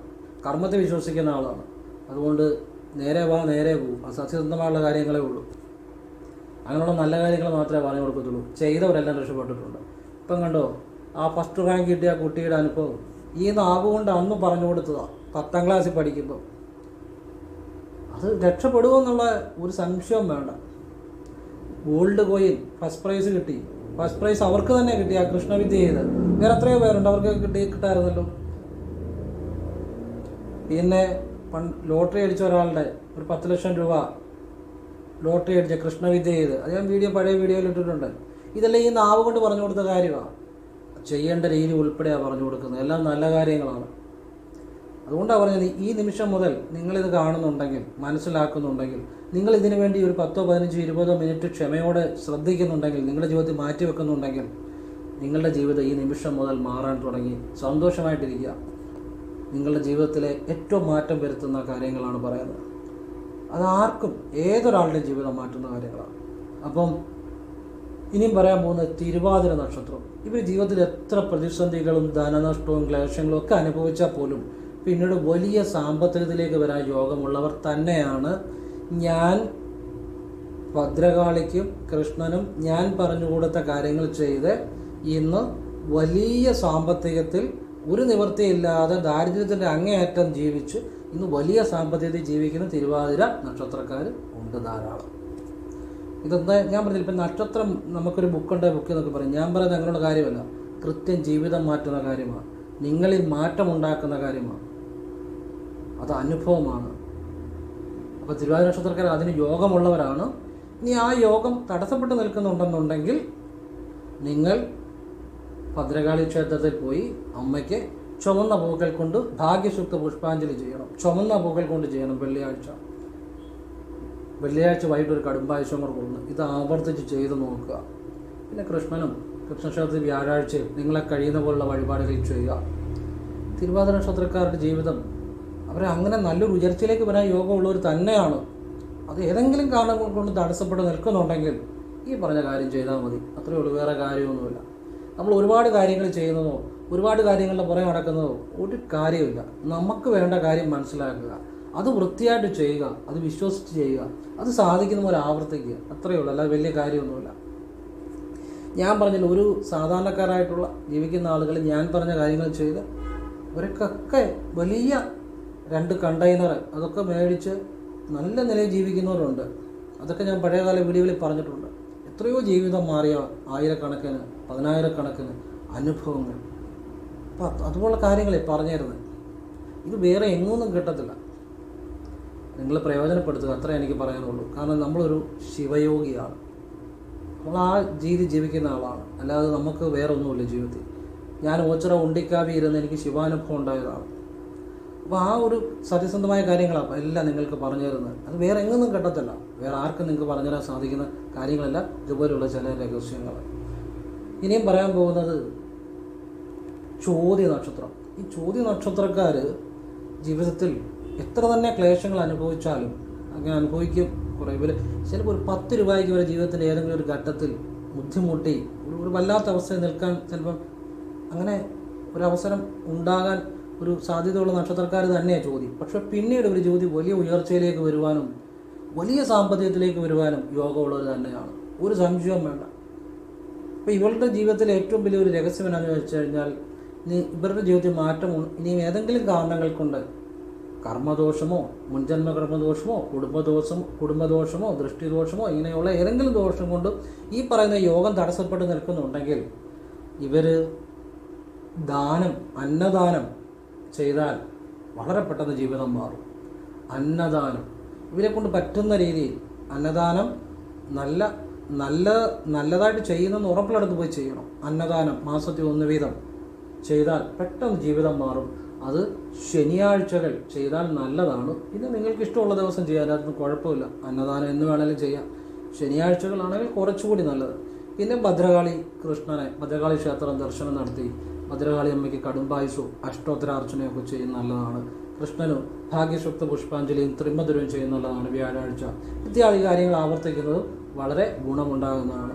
കർമ്മത്തെ വിശ്വസിക്കുന്ന ആളാണ്. അതുകൊണ്ട് നേരെ പോകും. ആ സത്യസന്ധമായുള്ള കാര്യങ്ങളേ ഉള്ളൂ. അങ്ങനെയുള്ള നല്ല കാര്യങ്ങൾ മാത്രമേ പറഞ്ഞു കൊടുക്കത്തുള്ളൂ. ചെയ്തവരെല്ലാം രക്ഷപ്പെട്ടിട്ടുണ്ട്. ഇപ്പം കണ്ടോ, ആ ഫസ്റ്റ് റാങ്ക് കിട്ടിയ ആ കുട്ടിയുടെ അനുഭവം ഈ നാവ് കൊണ്ട് അന്ന് പറഞ്ഞു കൊടുത്തതാണ്. 10ാം ക്ലാസ്സിൽ പഠിക്കുമ്പോൾ അത് രക്ഷപ്പെടുമെന്നുള്ള ഒരു സംശയം വേണ്ട. ഗോൾഡ് കോയിൻ ഫസ്റ്റ് പ്രൈസ് കിട്ടി. ഫസ്റ്റ് പ്രൈസ് അവർക്ക് തന്നെ കിട്ടി. ആ കൃഷ്ണവിദ്യ ചെയ്ത് വേറെ എത്രയോ പേരുണ്ട്, അവർക്ക് കിട്ടായിരുന്നല്ലോ. പിന്നെ ലോട്ടറി അടിച്ച ഒരാളുടെ ഒരു 10 ലക്ഷം രൂപ ലോട്ടറി അടിച്ച കൃഷ്ണവിദ്യ ചെയ്ത്, അത് ഞാൻ പഴയ വീഡിയോയിൽ ഇട്ടിട്ടുണ്ട്. ഇതെല്ലാം ഈ നാവ് കൊണ്ട് പറഞ്ഞു കൊടുത്ത കാര്യമാണ്. ചെയ്യേണ്ട രീതി ഉൾപ്പെടെയാണ് പറഞ്ഞു കൊടുക്കുന്നത്. എല്ലാം നല്ല കാര്യങ്ങളാണ്. അതുകൊണ്ടാണ് പറഞ്ഞത്, ഈ നിമിഷം മുതൽ നിങ്ങളിത് കാണുന്നുണ്ടെങ്കിൽ, മനസ്സിലാക്കുന്നുണ്ടെങ്കിൽ, നിങ്ങൾ ഇതിനു വേണ്ടി ഒരു 10, 15, 20 മിനിറ്റ് ക്ഷമയോടെ ശ്രദ്ധിക്കുന്നുണ്ടെങ്കിൽ, നിങ്ങളുടെ ജീവിതത്തിൽ മാറ്റിവെക്കുന്നുണ്ടെങ്കിൽ, നിങ്ങളുടെ ജീവിതം ഈ നിമിഷം മുതൽ മാറാൻ തുടങ്ങി. സന്തോഷമായിട്ടിരിക്കുക. നിങ്ങളുടെ ജീവിതത്തിലെ ഏറ്റവും മാറ്റം വരുത്തുന്ന കാര്യങ്ങളാണ് പറയുന്നത്. അതാർക്കും, ഏതൊരാളുടെയും ജീവിതം മാറ്റുന്ന കാര്യങ്ങളാണ്. അപ്പം ഇനിയും പറയാൻ പോകുന്നത് തിരുവാതിര നക്ഷത്രം. ഇവർ ജീവിതത്തിൽ എത്ര പ്രതിസന്ധികളും ധനനഷ്ടവും ക്ലേശങ്ങളും ഒക്കെ അനുഭവിച്ചാൽ പോലും പിന്നീട് വലിയ സാമ്പത്തികത്തിലേക്ക് വരാൻ യോഗമുള്ളവർ തന്നെയാണ്. ഞാൻ ഭദ്രകാളിക്കും കൃഷ്ണനും ഞാൻ പറഞ്ഞു കൊടുത്ത കാര്യങ്ങൾ ചെയ്ത് ഇന്ന് വലിയ സാമ്പത്തികത്തിൽ ഒരു നിവൃത്തിയില്ലാതെ ദാരിദ്ര്യത്തിൻ്റെ അങ്ങേയറ്റം ജീവിച്ച് ഇന്ന് വലിയ സാമ്പത്തികത്തിൽ ജീവിക്കുന്ന തിരുവാതിര നക്ഷത്രക്കാർ ഉണ്ട് ധാരാളം. ഇതെന്താ ഞാൻ പറഞ്ഞില്ല, ഇപ്പം നക്ഷത്രം നമുക്കൊരു ബുക്ക് എന്നൊക്കെ പറയും. ഞാൻ പറയുന്നത് അങ്ങനെയുള്ള കാര്യമല്ല. കൃത്യം ജീവിതം മാറ്റുന്ന കാര്യമാണ്. നിങ്ങളിൽ മാറ്റം ഉണ്ടാക്കുന്ന കാര്യമാണ്. അത് അനുഭവമാണ്. അപ്പോൾ തിരുവാതിര നക്ഷത്രക്കാർ അതിന് യോഗമുള്ളവരാണ്. ഇനി ആ യോഗം തടസ്സപ്പെട്ട് നിൽക്കുന്നുണ്ടെന്നുണ്ടെങ്കിൽ നിങ്ങൾ ഭദ്രകാളി ക്ഷേത്രത്തിൽ പോയി അമ്മയ്ക്ക് ചുവന്ന പൂക്കൾ കൊണ്ട് ഭാഗ്യസൂക്ത പുഷ്പാഞ്ജലി ചെയ്യണം. ചുവന്ന പൂക്കൾ കൊണ്ട് ചെയ്യണം. വെള്ളിയാഴ്ച വൈകിട്ട് ഒരു കടുംബായുഷം കൊടുക്കുന്നു. ഇത് ആവർത്തിച്ച് ചെയ്ത് നോക്കുക. പിന്നെ കൃഷ്ണക്ഷേത്രത്തിൽ വ്യാഴാഴ്ചയും നിങ്ങളെ കഴിയുന്ന പോലുള്ള വഴിപാടുകൾ ചെയ്യുക. തിരുവാതിര നക്ഷത്രക്കാരുടെ ജീവിതം അവരെ അങ്ങനെ നല്ലൊരു ഉയർച്ചയിലേക്ക് വരാൻ യോഗമുള്ളവർ തന്നെയാണ്. അത് ഏതെങ്കിലും കാരണങ്ങൾ കൊണ്ട് തടസ്സപ്പെട്ട് നിൽക്കുന്നുണ്ടെങ്കിൽ ഈ പറഞ്ഞ കാര്യം ചെയ്താൽ മതി. അത്രയേ ഉള്ളൂ, വേറെ കാര്യമൊന്നുമില്ല. നമ്മൾ ഒരുപാട് കാര്യങ്ങൾ ചെയ്യുന്നതോ ഒരുപാട് കാര്യങ്ങളുടെ പുറകെ നടക്കുന്നതോ ഒരു കാര്യമില്ല. നമുക്ക് വേണ്ട കാര്യം മനസ്സിലാക്കുക. അത് വൃത്തിയായിട്ട് ചെയ്യുക, അത് വിശ്വസിച്ച് ചെയ്യുക, അത് സാധിക്കുന്ന പോലെ ആവർത്തിക്കുക, അത്രയേ ഉള്ളൂ. അല്ലാതെ വലിയ കാര്യമൊന്നുമില്ല. ഞാൻ പറഞ്ഞില്ല, ഒരു സാധാരണക്കാരായിട്ടുള്ള ജീവിക്കുന്ന ആളുകൾ ഞാൻ പറഞ്ഞ കാര്യങ്ങൾ ചെയ്ത് ഇവർക്കൊക്കെ വലിയ 2 കണ്ടെയ്നർ അതൊക്കെ മേടിച്ച് നല്ല നിലയിൽ ജീവിക്കുന്നവരുണ്ട്. അതൊക്കെ ഞാൻ പഴയകാല വീഡിയോകളിൽ പറഞ്ഞിട്ടുണ്ട്. എത്രയോ ജീവിതം മാറിയ ആയിരക്കണക്കിന് 10,000-കണക്കിന് അനുഭവങ്ങൾ. അപ്പം അതുപോലുള്ള കാര്യങ്ങളെ പറഞ്ഞിരുന്നത്. ഇത് വേറെ എങ്ങൊന്നും കിട്ടത്തില്ല. നിങ്ങൾ പ്രയോജനപ്പെടുത്തുക, അത്രേ എനിക്ക് പറയാനുള്ളൂ. കാരണം നമ്മളൊരു ശിവയോഗിയാണ്, നമ്മൾ ആ രീതി ജീവിക്കുന്ന ആളാണ്. അല്ലാതെ നമുക്ക് വേറെ ഒന്നുമില്ല ജീവിതത്തിൽ. ഞാൻ ഓച്ചിറ ഉണ്ടിക്കാവി ഇരുന്ന് എനിക്ക് ശിവാനുഭവം ഉണ്ടായതാണ്. അപ്പോൾ ആ ഒരു സത്യസന്ധമായ കാര്യങ്ങളാണ് എല്ലാം നിങ്ങൾക്ക് പറഞ്ഞു തരുന്നത്. അത് വേറെ എങ്ങൊന്നും കിട്ടത്തില്ല. വേറെ ആർക്കും നിങ്ങൾക്ക് പറഞ്ഞു തരാൻ സാധിക്കുന്ന കാര്യങ്ങളല്ല ഇതുപോലെയുള്ള ചില രഹസ്യങ്ങൾ. ഇനിയും പറയാൻ പോകുന്നത് ചോദ്യ നക്ഷത്രം. ഈ ചോദ്യ നക്ഷത്രക്കാർ ജീവിതത്തിൽ എത്ര തന്നെ ക്ലേശങ്ങൾ അനുഭവിച്ചാലും അങ്ങനെ അനുഭവിക്കും. കുറേ പേര് ചിലപ്പോൾ ഒരു 10 രൂപയ്ക്ക് വരെ ജീവിതത്തിൻ്റെ ഏതെങ്കിലും ഒരു ഘട്ടത്തിൽ ബുദ്ധിമുട്ടി ഒരു വല്ലാത്ത അവസ്ഥയിൽ നിൽക്കാൻ ചിലപ്പം അങ്ങനെ ഒരവസരം ഉണ്ടാകാൻ ഒരു സാധ്യതയുള്ള നക്ഷത്രക്കാർ തന്നെയാണ് ചോദ്യം. പക്ഷെ പിന്നീട് ഒരു ചോദ്യം വലിയ ഉയർച്ചയിലേക്ക് വരുവാനും വലിയ സാമ്പത്തികത്തിലേക്ക് വരുവാനും യോഗമുള്ളവർ തന്നെയാണ്, ഒരു സംശയവും വേണ്ട. അപ്പോൾ ഇവരുടെ ജീവിതത്തിലെ ഏറ്റവും വലിയൊരു രഹസ്യം എന്നാന്ന് വെച്ച് കഴിഞ്ഞാൽ, ഇവരുടെ ജീവിതത്തിൽ മാറ്റം ഇനിയും ഏതെങ്കിലും കാരണങ്ങൾ കൊണ്ട് കർമ്മദോഷമോ മുൻജന്മ കർമ്മദോഷമോ കുടുംബദോഷമോ ദൃഷ്ടിദോഷമോ ഇങ്ങനെയുള്ള ഏതെങ്കിലും ദോഷം കൊണ്ട് ഈ പറയുന്ന യോഗം തടസ്സപ്പെട്ട് നിൽക്കുന്നുണ്ടെങ്കിൽ ഇവർ അന്നദാനം ചെയ്താൽ വളരെ പെട്ടെന്ന് ജീവിതം മാറും. അന്നദാനം ഇവരെ കൊണ്ട് പറ്റുന്ന രീതിയിൽ അന്നദാനം നല്ലതായിട്ട് ചെയ്യുന്നെന്ന് ഉറപ്പിലെടുത്ത് പോയി ചെയ്യണം. അന്നദാനം മാസത്തിൽ 1 വീതം ചെയ്താൽ പെട്ടെന്ന് ജീവിതം മാറും. അത് ശനിയാഴ്ചകൾ ചെയ്താൽ നല്ലതാണ്. പിന്നെ നിങ്ങൾക്ക് ഇഷ്ടമുള്ള ദിവസം ചെയ്യാൻ അതൊന്നും കുഴപ്പമില്ല. അന്നദാനം എന്ന് വേണമെങ്കിലും ചെയ്യാം. ശനിയാഴ്ചകളാണെങ്കിൽ കുറച്ചുകൂടി നല്ലത്. പിന്നെ ഭദ്രകാളി ക്ഷേത്രം ദർശനം നടത്തി ഭദ്രകാളി അമ്മയ്ക്ക് കടുംബായുസും അഷ്ടോത്തരാർച്ചനയൊക്കെ ചെയ്യുന്ന നല്ലതാണ്. കൃഷ്ണനും ഭാഗ്യശുക്ത പുഷ്പാഞ്ജലിയും ത്രിമധുരവും ചെയ്യുന്ന നല്ലതാണ്. വ്യാഴാഴ്ച ഇത്യാദി കാര്യങ്ങൾ ആവർത്തിക്കുന്നത് വളരെ ഗുണമുണ്ടാകുന്നതാണ്.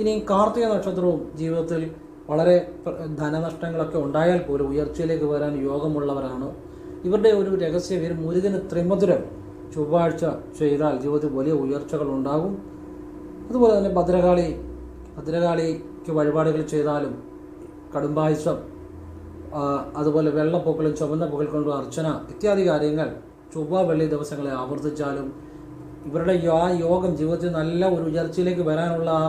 ഇനി കാർത്തിക നക്ഷത്രവും ജീവിതത്തിൽ വളരെ ധനനഷ്ടങ്ങളൊക്കെ ഉണ്ടായാൽ പോലും ഉയർച്ചയിലേക്ക് വരാൻ യോഗമുള്ളവരാണ്. ഇവരുടെ ഒരു രഹസ്യം, ഇവർ മുരുകന് ത്രിമധുരം ചൊവ്വാഴ്ച ചെയ്താൽ ജീവിതത്തിൽ വലിയ ഉയർച്ചകൾ ഉണ്ടാകും. അതുപോലെ തന്നെ ഭദ്രകാളിക്ക് വഴിപാടുകൾ ചെയ്താലും കടുംബായുസം, അതുപോലെ വെള്ളപ്പൊക്കളും ചുവന്ന പൊക്കൽ കൊണ്ടും അർച്ചന ഇത്യാദി കാര്യങ്ങൾ ചൊവ്വ വെള്ളി ദിവസങ്ങളെ ആവർത്തിച്ചാലും ഇവരുടെ ആ യോഗം ജീവിതത്തിൽ നല്ല ഒരു ഉയർച്ചയിലേക്ക് വരാനുള്ള ആ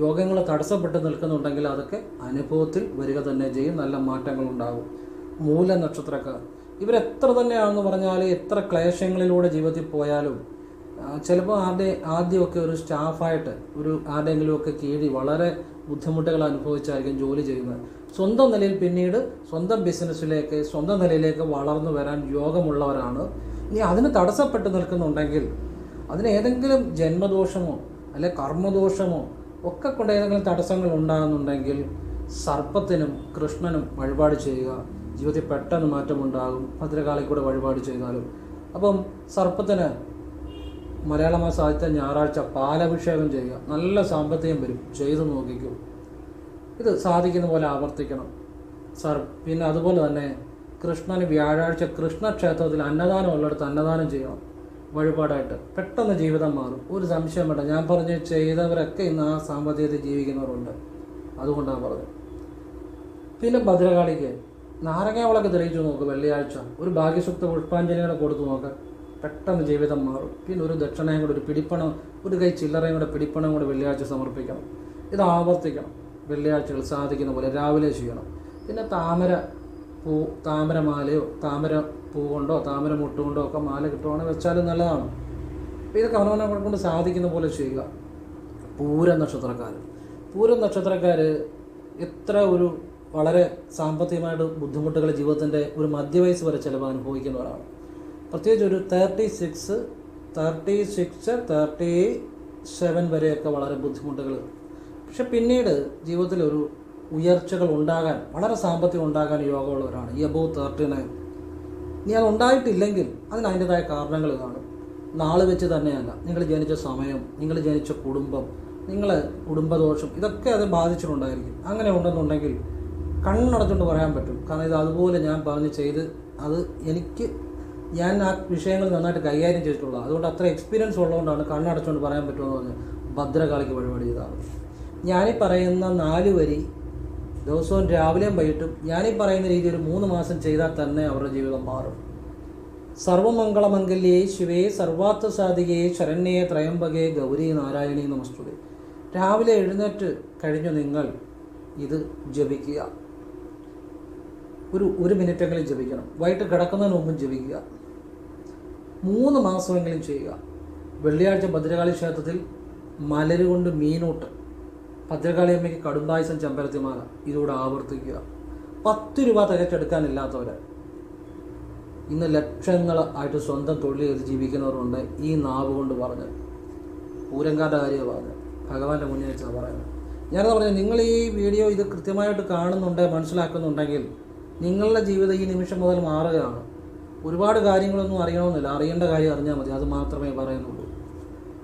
യോഗങ്ങൾ തടസ്സപ്പെട്ട് നിൽക്കുന്നുണ്ടെങ്കിൽ അതൊക്കെ അനുഭവത്തിൽ വരിക തന്നെ ചെയ്യും. നല്ല മാറ്റങ്ങൾ ഉണ്ടാകും. മൂല നക്ഷത്രക്കാർ ഇവരെത്ര തന്നെയാണെന്ന് പറഞ്ഞാൽ എത്ര ക്ലേശങ്ങളിലൂടെ ജീവിതത്തിൽ പോയാലും ചിലപ്പോൾ ആദ്യമൊക്കെ ഒരു സ്റ്റാഫായിട്ട് ആരുടെയെങ്കിലുമൊക്കെ കീഴിൽ വളരെ ബുദ്ധിമുട്ടുകൾ അനുഭവിച്ചായിരിക്കും ജോലി ചെയ്യുന്നത്. സ്വന്തം നിലയിൽ പിന്നീട് സ്വന്തം ബിസിനസ്സിലേക്ക് സ്വന്തം നിലയിലേക്ക് വളർന്നു വരാൻ യോഗമുള്ളവരാണ്. ഇനി അതിന് തടസ്സപ്പെട്ട് നിൽക്കുന്നുണ്ടെങ്കിൽ അതിന് ഏതെങ്കിലും ജന്മദോഷമോ അല്ലെ കർമ്മദോഷമോ ഒക്കെ കൊണ്ട് ഏതെങ്കിലും തടസ്സങ്ങൾ ഉണ്ടാകുന്നുണ്ടെങ്കിൽ സർപ്പത്തിനും കൃഷ്ണനും വഴിപാട് ചെയ്യുക. ജീവിതത്തിൽ പെട്ടെന്ന് മാറ്റമുണ്ടാകും. ഭദ്രകാളിക്കൂടെ വഴിപാട് ചെയ്താലും. അപ്പം സർപ്പത്തിന് മലയാള മാസം ആദ്യത്തെ ഞായറാഴ്ച പാലഭിഷേകം ചെയ്യുക. നല്ല സാമ്പത്തികം വരും. ചെയ്തു നോക്കിക്കും. ഇത് സാധിക്കുന്ന പോലെ ആവർത്തിക്കണം. പിന്നെ അതുപോലെ തന്നെ കൃഷ്ണന് വ്യാഴാഴ്ച കൃഷ്ണക്ഷേത്രത്തിൽ അന്നദാനം ഉള്ളിടത്ത് അന്നദാനം ചെയ്യണം വഴിപാടായിട്ട്. പെട്ടെന്ന് ജീവിതം മാറും. ഒരു സംശയം വേണ്ട. ഞാൻ പറഞ്ഞ് ചെയ്തവരൊക്കെ ഇന്ന് ആ സാമ്പത്തികത്തിൽ ജീവിക്കുന്നവരുണ്ട്. അതുകൊണ്ടാണ് പറഞ്ഞത്. പിന്നെ ഭദ്രകാളിക്ക് നാരങ്ങാവിളക്ക് തെളിയിച്ചു നോക്ക്. വെള്ളിയാഴ്ച ഒരു ഭാഗ്യശുക്ത പുഷ്പാഞ്ജലികളെ കൊടുത്തു നോക്ക്. പെട്ടെന്ന് ജീവിതം മാറും. പിന്നെ ഒരു ദക്ഷിണയും കൂടെ, ഒരു പിടിപ്പണം, ഒരു കൈ ചില്ലറയും കൂടെ, പിടിപ്പണം കൂടെ വെള്ളിയാഴ്ച സമർപ്പിക്കണം. ഇത് ആവർത്തിക്കണം. വെള്ളിയാഴ്ചകൾ സാധിക്കുന്ന പോലെ രാവിലെ ചെയ്യണം. പിന്നെ താമരമാലയോ താമര പൂ കൊണ്ടോ താമര മുട്ടുകൊണ്ടോ ഒക്കെ മാല കിട്ടുവാണെങ്കിൽ വെച്ചാലും നല്ലതാണ്. അപ്പോൾ ഇതൊക്കെ അവനവനെ കൊണ്ട് സാധിക്കുന്ന പോലെ ചെയ്യുക. പൂരം നക്ഷത്രക്കാർ എത്ര ഒരു വളരെ സാമ്പത്തികമായിട്ട് ബുദ്ധിമുട്ടുകൾ ജീവിതത്തിൻ്റെ ഒരു മധ്യവയസ്സ് വരെ ചിലപ്പോൾ അനുഭവിക്കുന്നവരാണ്. പ്രത്യേകിച്ച് ഒരു 36, 37 വരെയൊക്കെ വളരെ ബുദ്ധിമുട്ടുകൾ. പക്ഷെ പിന്നീട് ജീവിതത്തിൽ ഒരു ഉയർച്ചകൾ ഉണ്ടാകാൻ, വളരെ സാമ്പത്തികം ഉണ്ടാകാൻ യോഗമുള്ളവരാണ് ഈ അബോവ് 39. ഇനി അത് ഉണ്ടായിട്ടില്ലെങ്കിൽ അതിന് അതിൻ്റെതായ കാരണങ്ങൾ കാണും. നാളെ വെച്ച് തന്നെയല്ല, നിങ്ങൾ ജനിച്ച സമയം, നിങ്ങൾ ജനിച്ച കുടുംബം, കുടുംബദോഷം ഇതൊക്കെ അത് ബാധിച്ചിട്ടുണ്ടായിരിക്കും. അങ്ങനെ ഉണ്ടെന്നുണ്ടെങ്കിൽ കണ്ണടച്ചുകൊണ്ട് പറയാൻ പറ്റും. കാരണം ഇത് അതുപോലെ ഞാൻ പറഞ്ഞ് ചെയ്ത് അത് എനിക്ക് ഞാൻ ആ വിഷയങ്ങൾ നന്നായിട്ട് കൈകാര്യം ചെയ്തിട്ടുള്ളത്. അതുകൊണ്ട് അത്ര എക്സ്പീരിയൻസ് ഉള്ളതുകൊണ്ടാണ് കണ്ണടച്ചുകൊണ്ട് പറയാൻ പറ്റുമെന്ന് പറഞ്ഞ് ഭദ്രകാളിക്ക് വഴിപാട് ചെയ്തതാണ്. ഞാനീ പറയുന്ന 4 വരി ദിവസവും രാവിലെയും വൈകിട്ടും ഞാനീ പറയുന്ന രീതി ഒരു 3 മാസം ചെയ്താൽ തന്നെ അവരുടെ ജീവിതം മാറും. സർവമംഗളമംഗല്യേ ശിവേ സർവാർത്ഥ സാധികേ ശരണ്യേ ത്രയംബകേ ഗൗരി നാരായണീ നമസ്തുതേ. രാവിലെ എഴുന്നേറ്റ് കഴിഞ്ഞ് നിങ്ങൾ ഇത് ജപിക്കുക. ഒരു മിനിറ്റെങ്കിലും ജപിക്കണം. വൈകിട്ട് കിടക്കുന്നതിന് മുമ്പും ജപിക്കുക. 3 മാസമെങ്കിലും ചെയ്യുക. വെള്ളിയാഴ്ച ഭദ്രകാളി ക്ഷേത്രത്തിൽ മലരുകൊണ്ട് മീനൂട്ട്, ഭദ്രകാളി അമ്മയ്ക്ക് കടുംപായസം, ചെമ്പരത്തിമാല ഇതുകൂടെ ആവർത്തിക്കുക. 10 രൂപ തികച്ചെടുക്കാനില്ലാത്തവർ ഇന്ന് ലക്ഷങ്ങൾ ആയിട്ട് സ്വന്തം തൊഴിൽ ചെയ്ത് ജീവിക്കുന്നവരുണ്ട്. ഈ നാവ് കൊണ്ട് പറഞ്ഞ് പൂരങ്കാരുടെ കാര്യമാണ് പറഞ്ഞ് ഭഗവാന്റെ മുന്നിൽ വെച്ചാണ് പറയുന്നത്. ഞാനത് പറഞ്ഞത്, നിങ്ങൾ ഈ വീഡിയോ ഇത് കൃത്യമായിട്ട് കാണുന്നുണ്ട്, മനസ്സിലാക്കുന്നുണ്ടെങ്കിൽ നിങ്ങളുടെ ജീവിതം ഈ നിമിഷം മുതൽ മാറുകയാണ്. ഒരുപാട് കാര്യങ്ങളൊന്നും അറിയണമെന്നില്ല, അറിയേണ്ട കാര്യം അറിഞ്ഞാൽ മതി, അത് മാത്രമേ പറയുന്നുള്ളൂ.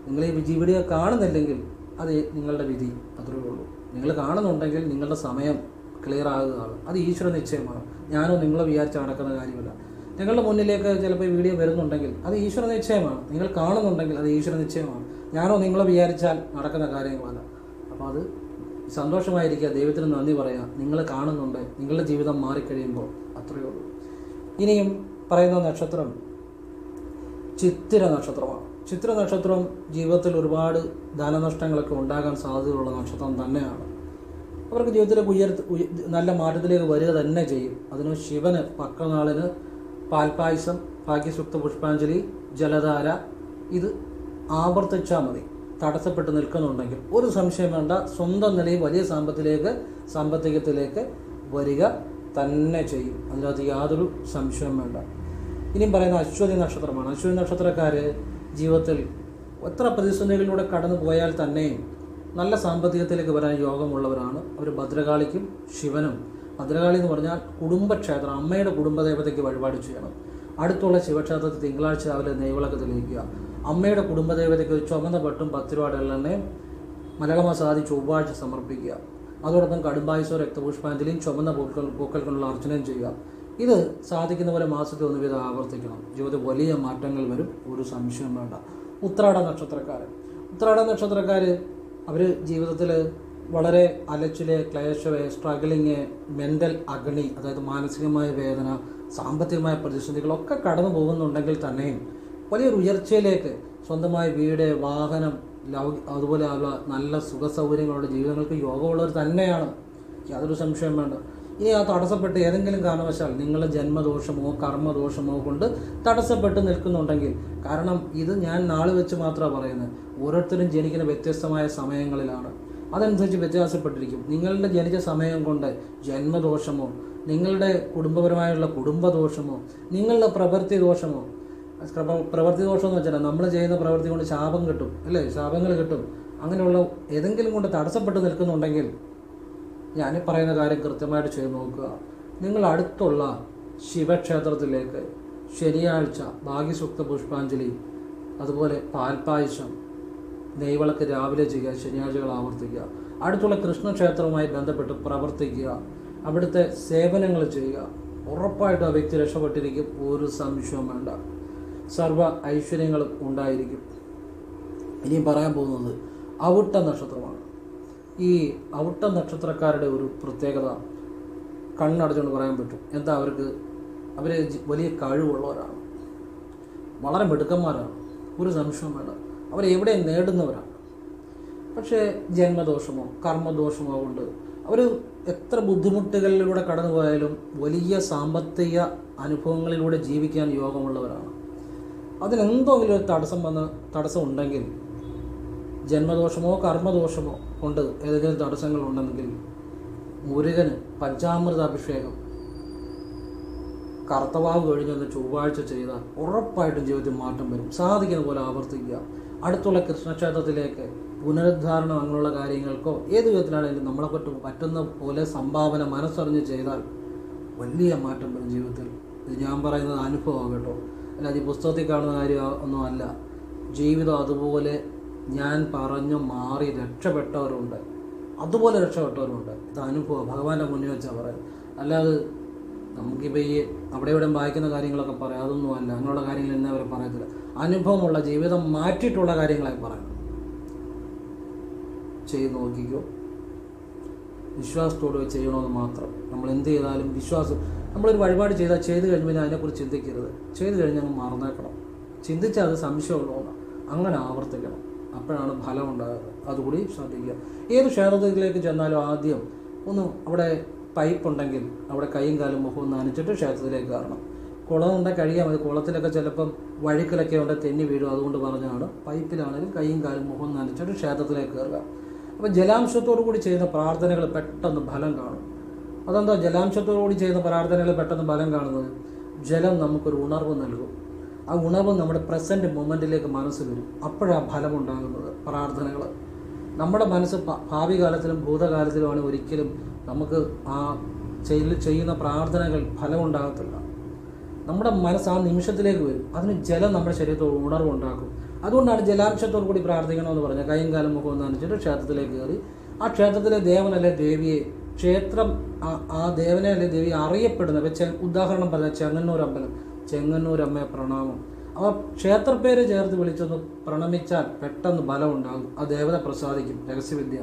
നിങ്ങൾ ഈ വീഡിയോ കാണുന്നില്ലെങ്കിൽ അത് നിങ്ങളുടെ വിധി, അത്രയേ ഉള്ളൂ. നിങ്ങൾ കാണുന്നുണ്ടെങ്കിൽ നിങ്ങളുടെ സമയം ക്ലിയർ ആകുകയാണ്, അത് ഈശ്വര നിശ്ചയമാണ്. ഞാനോ നിങ്ങളോ വിചാരിച്ച് നടക്കുന്ന കാര്യമല്ല. നിങ്ങളുടെ മുന്നിലേക്ക് ചിലപ്പോൾ ഈ വീഡിയോ വരുന്നുണ്ടെങ്കിൽ അത് ഈശ്വര നിശ്ചയമാണ്. നിങ്ങൾ കാണുന്നുണ്ടെങ്കിൽ അത് ഈശ്വര നിശ്ചയമാണ്. ഞാനോ നിങ്ങളോ വിചാരിച്ചാൽ നടക്കുന്ന കാര്യങ്ങളല്ല. അപ്പോൾ അത് സന്തോഷമായിരിക്കുക, ദൈവത്തിന് നന്ദി പറയുക. നിങ്ങൾ കാണുന്നുണ്ട്, നിങ്ങളുടെ ജീവിതം മാറിക്കഴിയുമ്പോൾ അത്രയേ ഉള്ളൂ. ഇനിയും പറയുന്ന നക്ഷത്രം ചിത്തിര നക്ഷത്രമാണ്. ചിത്തിര നക്ഷത്രം ജീവിതത്തിൽ ഒരുപാട് ധനനഷ്ടങ്ങളൊക്കെ ഉണ്ടാകാൻ സാധ്യതയുള്ള നക്ഷത്രം തന്നെയാണ്. അവർക്ക് ജീവിതത്തിലേക്ക് നല്ല മാറ്റത്തിലേക്ക് വരിക തന്നെ ചെയ്യും. അതിന് ശിവന് പക്കനാളിന് പാൽപ്പായസം, ഭാഗ്യസുക്ത പുഷ്പാഞ്ജലി, ജലധാര ഇത് ആവർത്തിച്ചാൽ മതി. തടസ്സപ്പെട്ട് നിൽക്കുന്നുണ്ടെങ്കിൽ ഒരു സംശയം വേണ്ട, സ്വന്തം നിലയിൽ വലിയ സാമ്പത്തികത്തിലേക്ക് വരിക തന്നെ ചെയ്യും. അതിനകത്ത് യാതൊരു സംശയവും വേണ്ട. ഇനിയും പറയുന്ന അശ്വതി നക്ഷത്രമാണ്. അശ്വതി നക്ഷത്രക്കാർ ജീവിതത്തിൽ എത്ര പ്രതിസന്ധികളിലൂടെ കടന്നു പോയാൽ തന്നെയും നല്ല സാമ്പത്തികത്തിലേക്ക് വരാൻ യോഗമുള്ളവരാണ്. അവർ ഭദ്രകാളിക്കും ശിവനും, ഭദ്രകാളി എന്ന് പറഞ്ഞാൽ കുടുംബക്ഷേത്രം, അമ്മയുടെ കുടുംബദേവതയ്ക്ക് വഴിപാട് ചെയ്യണം. അടുത്തുള്ള ശിവക്ഷേത്രത്തിൽ തിങ്കളാഴ്ച രാവിലെ നെയ്വിളക്ക് തെളിയിക്കുക. അമ്മയുടെ കുടുംബദേവതയ്ക്ക് ഒരു ചുമന്ന പട്ടും 10 രൂപ എള്ളെണ്ണയും മലയാള മാസം ചൊവ്വാഴ്ച സമർപ്പിക്കുക. അതോടൊപ്പം കടുംബായസോ, രക്തപുഷ്പാഞ്ജലിയും ചുമന്ന പൂക്കൾ കൊണ്ടുള്ള അർച്ചനയും ചെയ്യുക. ഇത് സാധിക്കുന്ന പോലെ മാസത്തിൽ 1 വീതം ആവർത്തിക്കണം. ജീവിതത്തിൽ വലിയ മാറ്റങ്ങൾ വരും, ഒരു സംശയം വേണ്ട. ഉത്രാട നക്ഷത്രക്കാർ അവർ ജീവിതത്തിൽ വളരെ അലച്ചില്, ക്ലേശവ്, സ്ട്രഗിളിങ്, മെൻ്റൽ അഗ്നി, അതായത് മാനസികമായ വേദന, സാമ്പത്തികമായ പ്രതിസന്ധികളൊക്കെ കടന്നു പോകുന്നുണ്ടെങ്കിൽ തന്നെയും വലിയൊരു ഉയർച്ചയിലേക്ക് സ്വന്തമായ വീട്, വാഹനം, അതുപോലെ നല്ല സുഖസൗകര്യങ്ങളുടെ ജീവിതങ്ങൾക്ക് യോഗമുള്ളവർ തന്നെയാണ്, യാതൊരു സംശയം വേണ്ട. ഇനി ആ തടസ്സപ്പെട്ട് ഏതെങ്കിലും കാരണവശാൽ നിങ്ങളുടെ ജന്മദോഷമോ കർമ്മദോഷമോ കൊണ്ട് തടസ്സപ്പെട്ട് നിൽക്കുന്നുണ്ടെങ്കിൽ, കാരണം ഇത് ഞാൻ നാളെ വെച്ച് മാത്രമാണ് പറയുന്നത്, ഓരോരുത്തരും ജനിക്കുന്ന വ്യത്യസ്തമായ സമയങ്ങളിലാണ്, അതനുസരിച്ച് വ്യത്യാസപ്പെട്ടിരിക്കും. നിങ്ങളുടെ ജനിച്ച സമയം കൊണ്ട് ജന്മദോഷമോ, നിങ്ങളുടെ കുടുംബപരമായുള്ള കുടുംബദോഷമോ, നിങ്ങളുടെ പ്രവൃത്തി ദോഷമോ എന്ന് വെച്ചാൽ നമ്മൾ ചെയ്യുന്ന പ്രവൃത്തി കൊണ്ട് ശാപം കിട്ടും, അല്ലേ, ശാപങ്ങൾ കിട്ടും. അങ്ങനെയുള്ള ഏതെങ്കിലും കൊണ്ട് തടസ്സപ്പെട്ട് നിൽക്കുന്നുണ്ടെങ്കിൽ ഞാൻ പറയുന്ന കാര്യം കൃത്യമായിട്ട് ചെയ്ത് നോക്കുക. നിങ്ങൾ അടുത്തുള്ള ശിവക്ഷേത്രത്തിലേക്ക് ശനിയാഴ്ച ഭാഗ്യസുക്ത പുഷ്പാഞ്ജലി, അതുപോലെ പാൽപ്പായസം, നെയ്വിളക്ക് രാവിലെ ചെയ്യുക, ശനിയാഴ്ചകൾ ആവർത്തിക്കുക. അടുത്തുള്ള കൃഷ്ണക്ഷേത്രവുമായി ബന്ധപ്പെട്ട് പ്രവർത്തിക്കുക, അവിടുത്തെ സേവനങ്ങൾ ചെയ്യുക. ഉറപ്പായിട്ടും ആ വ്യക്തി രക്ഷപ്പെട്ടിരിക്കും, ഒരു സംശയവും വേണ്ട. സർവ്വ ഐശ്വര്യങ്ങളും ഉണ്ടായിരിക്കും. ഇനിയും പറയാൻ പോകുന്നത് അവിട്ട നക്ഷത്രമാണ്. ഈ അവിട്ട നക്ഷത്രക്കാരുടെ ഒരു പ്രത്യേകത കണ്ണടച്ചുകൊണ്ട് പറയാൻ പറ്റും. എന്താ, അവർ വലിയ കഴിവുള്ളവരാണ്, വളരെ മിടുക്കന്മാരാണ്, ഒരു സംശയവും വേണ്ട. അവരെവിടെ നേടുന്നവരാണ്. പക്ഷേ ജന്മദോഷമോ കർമ്മദോഷമോ കൊണ്ട് അവർ എത്ര ബുദ്ധിമുട്ടുകളിലൂടെ കടന്നു പോയാലും വലിയ സാമ്പത്തിക അനുഭവങ്ങളിലൂടെ ജീവിക്കാൻ യോഗമുള്ളവരാണ്. അതിനെന്തെങ്കിലും ഒരു തടസ്സം ഉണ്ടെങ്കിൽ, ജന്മദോഷമോ കർമ്മദോഷമോ കൊണ്ട് ഏതെങ്കിലും തടസ്സങ്ങളുണ്ടെങ്കിൽ മുരുകന് പഞ്ചാമൃത അഭിഷേകം കർത്തവാവ് കഴിഞ്ഞൊന്ന് ചൊവ്വാഴ്ച ചെയ്താൽ ഉറപ്പായിട്ടും ജീവിതത്തിൽ മാറ്റം വരും. സാധിക്കുന്ന പോലെ ആവർത്തിക്കുക. അടുത്തുള്ള കൃഷ്ണക്ഷേത്രത്തിലേക്ക് പുനരുദ്ധാരണം അങ്ങനെയുള്ള കാര്യങ്ങൾക്കോ ഏത് വിധത്തിലാണെങ്കിലും നമ്മളെ പറ്റുന്ന പോലെ സംഭാവന മനസ്സറിഞ്ഞ് ചെയ്താൽ വലിയ മാറ്റം വരും ജീവിതത്തിൽ. ഇത് ഞാൻ പറയുന്നത് അനുഭവമാണ് കേട്ടോ, അല്ലാതെ ഈ പുസ്തകത്തിൽ കാണുന്ന കാര്യം ഒന്നും അല്ല. ജീവിതം അതുപോലെ ഞാൻ പറഞ്ഞു മാറി രക്ഷപ്പെട്ടവരുണ്ട്, അതുപോലെ രക്ഷപ്പെട്ടവരുണ്ട്. ഇത് അനുഭവം, ഭഗവാന്റെ മുന്നിൽ വെച്ചാൽ പറയാം. അല്ലാതെ നമുക്കിപ്പോൾ ഈ അവിടെ ഇവിടെ വായിക്കുന്ന കാര്യങ്ങളൊക്കെ പറയാം, അതൊന്നും അല്ല. അങ്ങനെയുള്ള കാര്യങ്ങൾ എന്നെ അവർ പറയത്തില്ല. അനുഭവമുള്ള ജീവിതം മാറ്റിയിട്ടുള്ള കാര്യങ്ങളായി പറയണം. ചെയ്ത് നോക്കിക്കോ. വിശ്വാസത്തോടെ ചെയ്യണമെന്ന് മാത്രം. നമ്മൾ എന്ത് ചെയ്താലും വിശ്വാസം. നമ്മളൊരു വഴിപാട് ചെയ്ത് കഴിഞ്ഞാൽ അതിനെക്കുറിച്ച് ചിന്തിക്കരുത്. ചെയ്ത് കഴിഞ്ഞാൽ അങ്ങ് മറന്നേക്കണം. ചിന്തിച്ചാൽ അത് സംശയമുള്ളതാണ്. അങ്ങനെ ആവർത്തിക്കണം. അപ്പോഴാണ് ഫലം ഉണ്ടാകുക. അതുകൂടി ശ്രദ്ധിക്കുക. ഏത് ക്ഷേത്രത്തിലേക്ക് ചെന്നാലും ആദ്യം ഒന്ന് അവിടെ പൈപ്പ് ഉണ്ടെങ്കിൽ അവിടെ കൈയും കാലും മുഖവും നനച്ചിട്ട് ക്ഷേത്രത്തിലേക്ക് കയറണം. കുളം ഉണ്ടെങ്കിൽ കഴിയാൻ മതി. കുളത്തിലൊക്കെ ചിലപ്പം വഴുക്കലൊക്കെ ഉണ്ടെങ്കിൽ തെന്നി വീഴും. അതുകൊണ്ട് പറഞ്ഞാണ് പൈപ്പിലാണെങ്കിലും കൈയും കാലും മുഖവും നനച്ചിട്ട് ക്ഷേത്രത്തിലേക്ക് കയറുക. അപ്പോൾ ജലാംശത്തോടു കൂടി ചെയ്യുന്ന പ്രാർത്ഥനകൾ പെട്ടെന്ന് ഫലം കാണും. അതെന്താ ജലാംശത്തോടു കൂടി ചെയ്യുന്ന പ്രാർത്ഥനകൾ പെട്ടെന്ന് ഫലം കാണുന്നത്? ജലം നമുക്കൊരു ഉണർവ് നൽകും. ആ ഉണർവ് നമ്മുടെ പ്രസൻറ്റ് മൊമെൻറ്റിലേക്ക് മനസ്സ് വരും. അപ്പോഴാണ് ഫലമുണ്ടാകുന്നത്. പ്രാർത്ഥനകൾ നമ്മുടെ മനസ്സ് ഭാവി കാലത്തിലും ഭൂതകാലത്തിലുമാണ് ഒരിക്കലും നമുക്ക് ആ ചെയ്യുന്ന പ്രാർത്ഥനകൾ ഫലമുണ്ടാകത്തില്ല. നമ്മുടെ മനസ്സ് ആ നിമിഷത്തിലേക്ക് വരും. അതിന് ജലം നമ്മുടെ ശരീരത്തോട് ഉണർവുണ്ടാക്കും. അതുകൊണ്ടാണ് ജലാംശത്തോടു കൂടി പ്രാർത്ഥിക്കണമെന്ന് പറഞ്ഞാൽ കൈയും കാലം മുഖം നനച്ചിട്ട് ക്ഷേത്രത്തിലേക്ക് കയറി ആ ക്ഷേത്രത്തിലെ ദേവനല്ലേ ദേവിയെ ക്ഷേത്രം ആ ദേവനെ അല്ലെ ദേവി അറിയപ്പെടുന്ന ഉദാഹരണം പറഞ്ഞാൽ ചെങ്ങന്നൂർ അമ്മയെ പ്രണാമം. അപ്പോൾ ക്ഷേത്രപ്പേര് ചേർത്ത് വിളിച്ചൊന്ന് പ്രണമിച്ചാൽ പെട്ടെന്ന് ബലം ഉണ്ടാകും. ആ ദേവത പ്രസാദിക്കും. രഹസ്യവിദ്യ.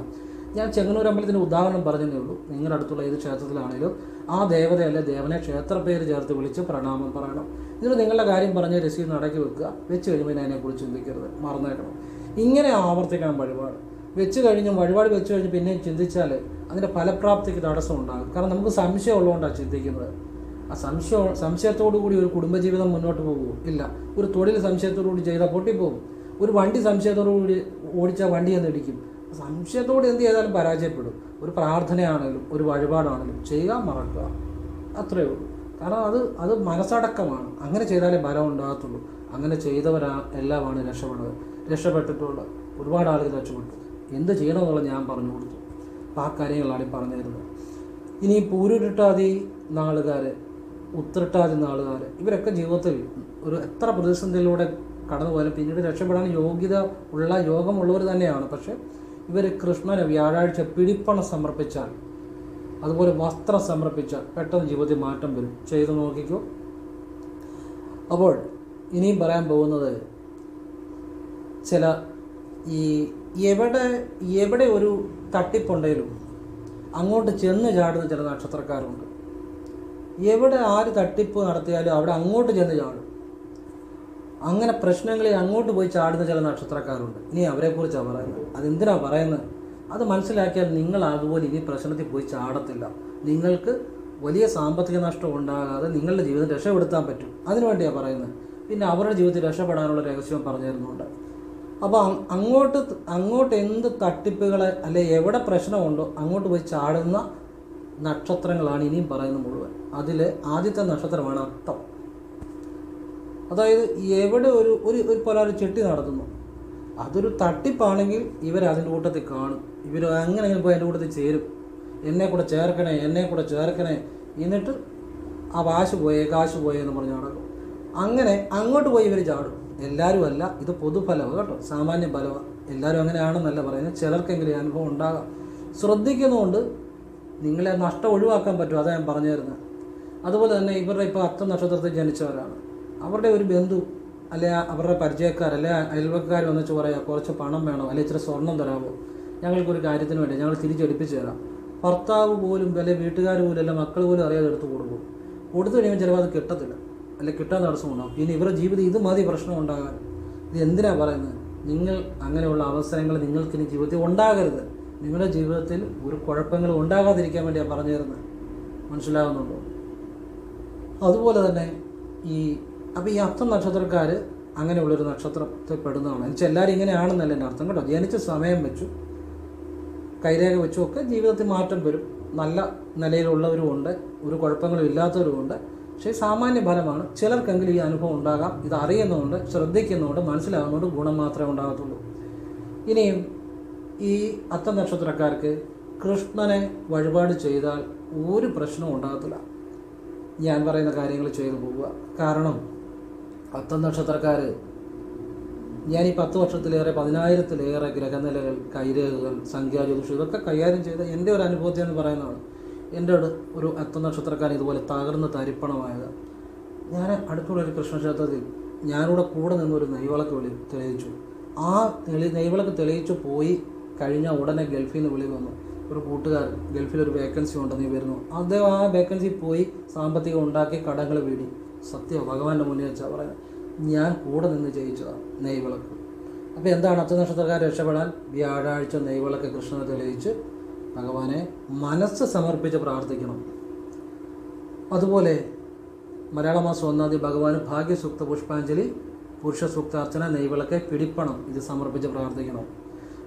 ഞാൻ ചെങ്ങന്നൂർ അമ്പലത്തിൻ്റെ ഉദാഹരണം പറഞ്ഞതേ ഉള്ളൂ. നിങ്ങളുടെ അടുത്തുള്ള ഏത് ക്ഷേത്രത്തിലാണെങ്കിലും ആ ദേവതയല്ലേ ദേവനെ ക്ഷേത്രപ്പേര് ചേർത്ത് വിളിച്ച് പ്രണാമം പറയണം. ഇതിന് നിങ്ങളുടെ കാര്യം പറഞ്ഞ് രസീത് നടക്കി വെക്കുക. വെച്ച് കഴിയുമ്പോൾ അതിനെക്കുറിച്ച് ചിന്തിക്കരുത്, മറന്നേക്കണം. ഇങ്ങനെ ആവർത്തിക്കണം വഴിപാട്. വഴിപാട് വെച്ച് കഴിഞ്ഞ് പിന്നെയും ചിന്തിച്ചാൽ അതിൻ്റെ ഫലപ്രാപ്തിക്ക് തടസ്സം ഉണ്ടാകും. കാരണം നമുക്ക് സംശയം ഉള്ളതുകൊണ്ടാണ് ചിന്തിക്കുന്നത്. ആ സംശയത്തോടു കൂടി ഒരു കുടുംബജീവിതം മുന്നോട്ട് പോകുമോ? ഇല്ല. ഒരു തൊഴിൽ സംശയത്തോടു കൂടി ചെയ്താൽ പൊട്ടിപ്പോകും. ഒരു വണ്ടി സംശയത്തോടു കൂടി ഓടിച്ചാൽ വണ്ടി എന്ന് ഇടിക്കും. സംശയത്തോട് എന്ത് ചെയ്താലും പരാജയപ്പെടും. ഒരു പ്രാർത്ഥനയാണെങ്കിലും ഒരു വഴിപാടാണെങ്കിലും ചെയ്യുക, മറക്കുക, അത്രയേ ഉള്ളൂ. കാരണം അത് മനസ്സടക്കമാണ്. അങ്ങനെ ചെയ്താലേ ബലം ഉണ്ടാകത്തുള്ളൂ. അങ്ങനെ എല്ലാമാണ് രക്ഷപ്പെട്ടിട്ടുള്ള ഒരുപാട് ആളുകൾ രക്ഷപ്പെട്ടു. എന്ത് ചെയ്യണമെന്നുള്ളത് ഞാൻ പറഞ്ഞു കൊടുത്തു. അപ്പോൾ ആ കാര്യങ്ങളാണ് ഈ പറഞ്ഞു തരുന്നത്. ഇനി പൂരുരുട്ടാതി നാളുകാർ, ഉത്രട്ടാതി നാളുകാർ, ഇവരൊക്കെ ജീവിതത്തിൽ ഒരു എത്ര പ്രതിസന്ധിയിലൂടെ കടന്നു പോയാലും പിന്നീട് രക്ഷപ്പെടാൻ യോഗമുള്ളവർ തന്നെയാണ്. പക്ഷേ ഇവർ കൃഷ്ണന് വ്യാഴാഴ്ച പിടിപ്പണം സമർപ്പിച്ചാൽ, അതുപോലെ വസ്ത്രം സമർപ്പിച്ചാൽ പെട്ടെന്ന് ജീവിതത്തിൽ മാറ്റം വരും. ചെയ്തു നോക്കിക്കോ. അപ്പോൾ ഇനിയും പറയാൻ പോകുന്നത് എവിടെ ഒരു തട്ടിപ്പുണ്ടെങ്കിലും അങ്ങോട്ട് ചെന്ന് ചാടുന്ന ചില നക്ഷത്രക്കാരുണ്ട്. എവിടെ ആര് തട്ടിപ്പ് നടത്തിയാലും അവിടെ അങ്ങോട്ട് ചെന്ന് ചാടും. അങ്ങനെ പ്രശ്നങ്ങളിൽ അങ്ങോട്ട് പോയി ചാടുന്ന ചില നക്ഷത്രക്കാരുണ്ട്. ഇനി അവരെക്കുറിച്ചാണ് പറയുന്നത്. അതെന്തിനാണ് പറയുന്നത്? അത് മനസ്സിലാക്കിയാൽ നിങ്ങൾ അതുപോലെ ഇനി പ്രശ്നത്തിൽ പോയി ചാടത്തില്ല. നിങ്ങൾക്ക് വലിയ സാമ്പത്തിക നഷ്ടം ഉണ്ടാകാതെ നിങ്ങളുടെ ജീവിതം രക്ഷപ്പെടുത്താൻ പറ്റും. അതിനുവേണ്ടിയാണ് പറയുന്നത്. പിന്നെ അവരുടെ ജീവിതത്തിൽ രക്ഷപ്പെടാനുള്ള രഹസ്യം പറഞ്ഞു തരുന്നുണ്ട്. അപ്പോൾ അങ്ങോട്ട് എന്ത് തട്ടിപ്പുകളെ അല്ലെ എവിടെ പ്രശ്നമുണ്ടോ അങ്ങോട്ട് പോയി ചാടുന്ന നക്ഷത്രങ്ങളാണ് ഇനിയും പറയുന്നത് മുഴുവൻ. അതിൽ ആദ്യത്തെ നക്ഷത്രമാണ് അത്തം. അതായത് എവിടെ ഒരു ഒരു ചെട്ടി നടത്തുന്നു, അതൊരു തട്ടിപ്പാണെങ്കിൽ ഇവരതിൻ്റെ കൂട്ടത്തിൽ കാണും. ഇവർ അങ്ങനെ പോയി അതിൻ്റെ കൂട്ടത്തിൽ ചേരും. എന്നെ കൂടെ ചേർക്കണേ എന്നിട്ട് ആ കാശ് പോയേ എന്ന് പറഞ്ഞ് നടക്കും. അങ്ങനെ അങ്ങോട്ട് പോയി ഇവർ ചാടും. എല്ലാവരും അല്ല, ഇത് പൊതുഫലമാണ് കേട്ടോ, സാമാന്യ ഫലമാണ്. എല്ലാവരും അങ്ങനെയാണെന്നല്ല പറയുന്നത്. ചിലർക്കെങ്കിലും ഈ അനുഭവം ഉണ്ടാകാം. ശ്രദ്ധിക്കുന്നതുകൊണ്ട് നിങ്ങളെ നഷ്ടം ഒഴിവാക്കാൻ പറ്റും. അതാണ് ഞാൻ പറഞ്ഞു തരുന്നത്. അതുപോലെ തന്നെ ഇവരുടെ ഇപ്പോൾ അത്തം നക്ഷത്രത്തിൽ ജനിച്ചവരാണ്. അവരുടെ ഒരു ബന്ധു അല്ലെ അവരുടെ പരിചയക്കാർ അല്ലെ അയൽവക്കാർ വന്നിച്ച് പറയാം, കുറച്ച് പണം വേണോ, അല്ലെ ഇച്ചിരി സ്വർണം തരാമോ, ഞങ്ങൾക്കൊരു കാര്യത്തിന് വേണ്ടി ഞങ്ങൾ തിരിച്ചെടുപ്പിച്ച് തരാം. ഭർത്താവ് പോലും അല്ലെ വീട്ടുകാർ പോലും അല്ലെ മക്കൾ പോലും അറിയാതെ എടുത്ത് കൊടുത്തു കഴിയുമ്പോൾ ചിലപ്പോൾ അത് കിട്ടത്തില്ല, അല്ലെ കിട്ടാൻ തടസ്സമുണ്ടാകും. പിന്നെ ഇവരുടെ ജീവിതം ഇത് മതി പ്രശ്നം ഉണ്ടാകാൻ. ഇത് എന്തിനാണ് പറയുന്നത്? നിങ്ങൾ അങ്ങനെയുള്ള അവസരങ്ങൾ നിങ്ങൾക്കിനി ജീവിതത്തിൽ ഉണ്ടാകരുത്. നിങ്ങളുടെ ജീവിതത്തിൽ ഒരു കുഴപ്പങ്ങൾ ഉണ്ടാകാതിരിക്കാൻ വേണ്ടിയാണ് പറഞ്ഞു തരുന്നത്. മനസ്സിലാകുന്നുണ്ടോ? അതുപോലെ തന്നെ അപ്പോൾ ഈ അത്തം നക്ഷത്രക്കാർ അങ്ങനെയുള്ളൊരു നക്ഷത്രത്തിൽ പെടുന്നതാണ്. എന്നുവെച്ചാൽ എല്ലാവരും ഇങ്ങനെയാണെന്നല്ല എൻ്റെ അർത്ഥം കേട്ടോ. ജനിച്ച സമയം വെച്ചു കൈരേഖ വെച്ചും ഒക്കെ ജീവിതത്തിൽ മാറ്റം വരും. നല്ല നിലയിലുള്ളവരും ഉണ്ട്, ഒരു കുഴപ്പങ്ങളും ഇല്ലാത്തവരും ഉണ്ട്. പക്ഷേ സാമാന്യ ഫലമാണ്. ചിലർക്കെങ്കിലും ഈ അനുഭവം ഉണ്ടാകാം. ഇത് അറിയുന്നതുകൊണ്ട്, ശ്രദ്ധിക്കുന്നതുകൊണ്ട്, മനസ്സിലാകുന്നതുകൊണ്ട് ഗുണം മാത്രമേ ഉണ്ടാകത്തുള്ളൂ. ഇനിയും ഈ അത്തം നക്ഷത്രക്കാർക്ക് കൃഷ്ണനെ വഴിപാട് ചെയ്താൽ ഒരു പ്രശ്നവും ഉണ്ടാകത്തില്ല. ഞാൻ പറയുന്ന കാര്യങ്ങൾ ചെയ്തു പോവുക. കാരണം അത്തം നക്ഷത്രക്കാർ ഞാൻ ഈ 10 വർഷത്തിലേറെ 10,000-ത്തിലേറെ ഗ്രഹനിലകൾ, കൈരേഖകൾ, സംഖ്യാജ്യോതിഷം ഇതൊക്കെ കൈകാര്യം ചെയ്ത എൻ്റെ ഒരു അനുഭവത്തിൽ എന്ന് പറയുന്നതാണ്. എൻ്റെ ഒരു അത്ത നക്ഷത്രക്കാരൻ ഇതുപോലെ തകർന്ന് തരിപ്പണമായത്. ഞാൻ അടുത്തുള്ള ഒരു കൃഷ്ണക്ഷേത്രത്തിൽ ഞാനിവിടെ കൂടെ നിന്നൊരു നെയ്വിളക്ക് തെളിയിച്ചു. ആ നെയ്വിളക്ക് തെളിയിച്ചു പോയി കഴിഞ്ഞ ഉടനെ ഗൾഫിൽ നിന്ന് വിളി വന്നു. ഒരു കൂട്ടുകാരൻ ഗൾഫിലൊരു വേക്കൻസി ഉണ്ടെന്ന് വരുന്നു. അദ്ദേഹം ആ വേക്കൻസി പോയി സാമ്പത്തികം ഉണ്ടാക്കി കടങ്ങൾ വീടി. സത്യം ഭഗവാന്റെ മുന്നിൽ വെച്ചാൽ പറയുന്നത്, ഞാൻ കൂടെ നിന്ന് ജയിച്ചതാണ് നെയ്വിളക്ക്. അപ്പോൾ എന്താണ് അത്തനക്ഷത്രക്കാർ രക്ഷപ്പെടാൻ? വ്യാഴാഴ്ച നെയ്വിളക്ക് കൃഷ്ണനെ തെളിയിച്ച് ഭഗവാനെ മനസ്സ് സമർപ്പിച്ച് പ്രാർത്ഥിക്കണം. അതുപോലെ മലയാള മാസം 1-ാം തീയതി ഭഗവാന് ഭാഗ്യസൂക്ത പുഷ്പാഞ്ജലി, പുരുഷ സൂക്താർച്ചന, നെയ്വിളക്ക്, പിടിപ്പണം ഇത് സമർപ്പിച്ച് പ്രാർത്ഥിക്കണം.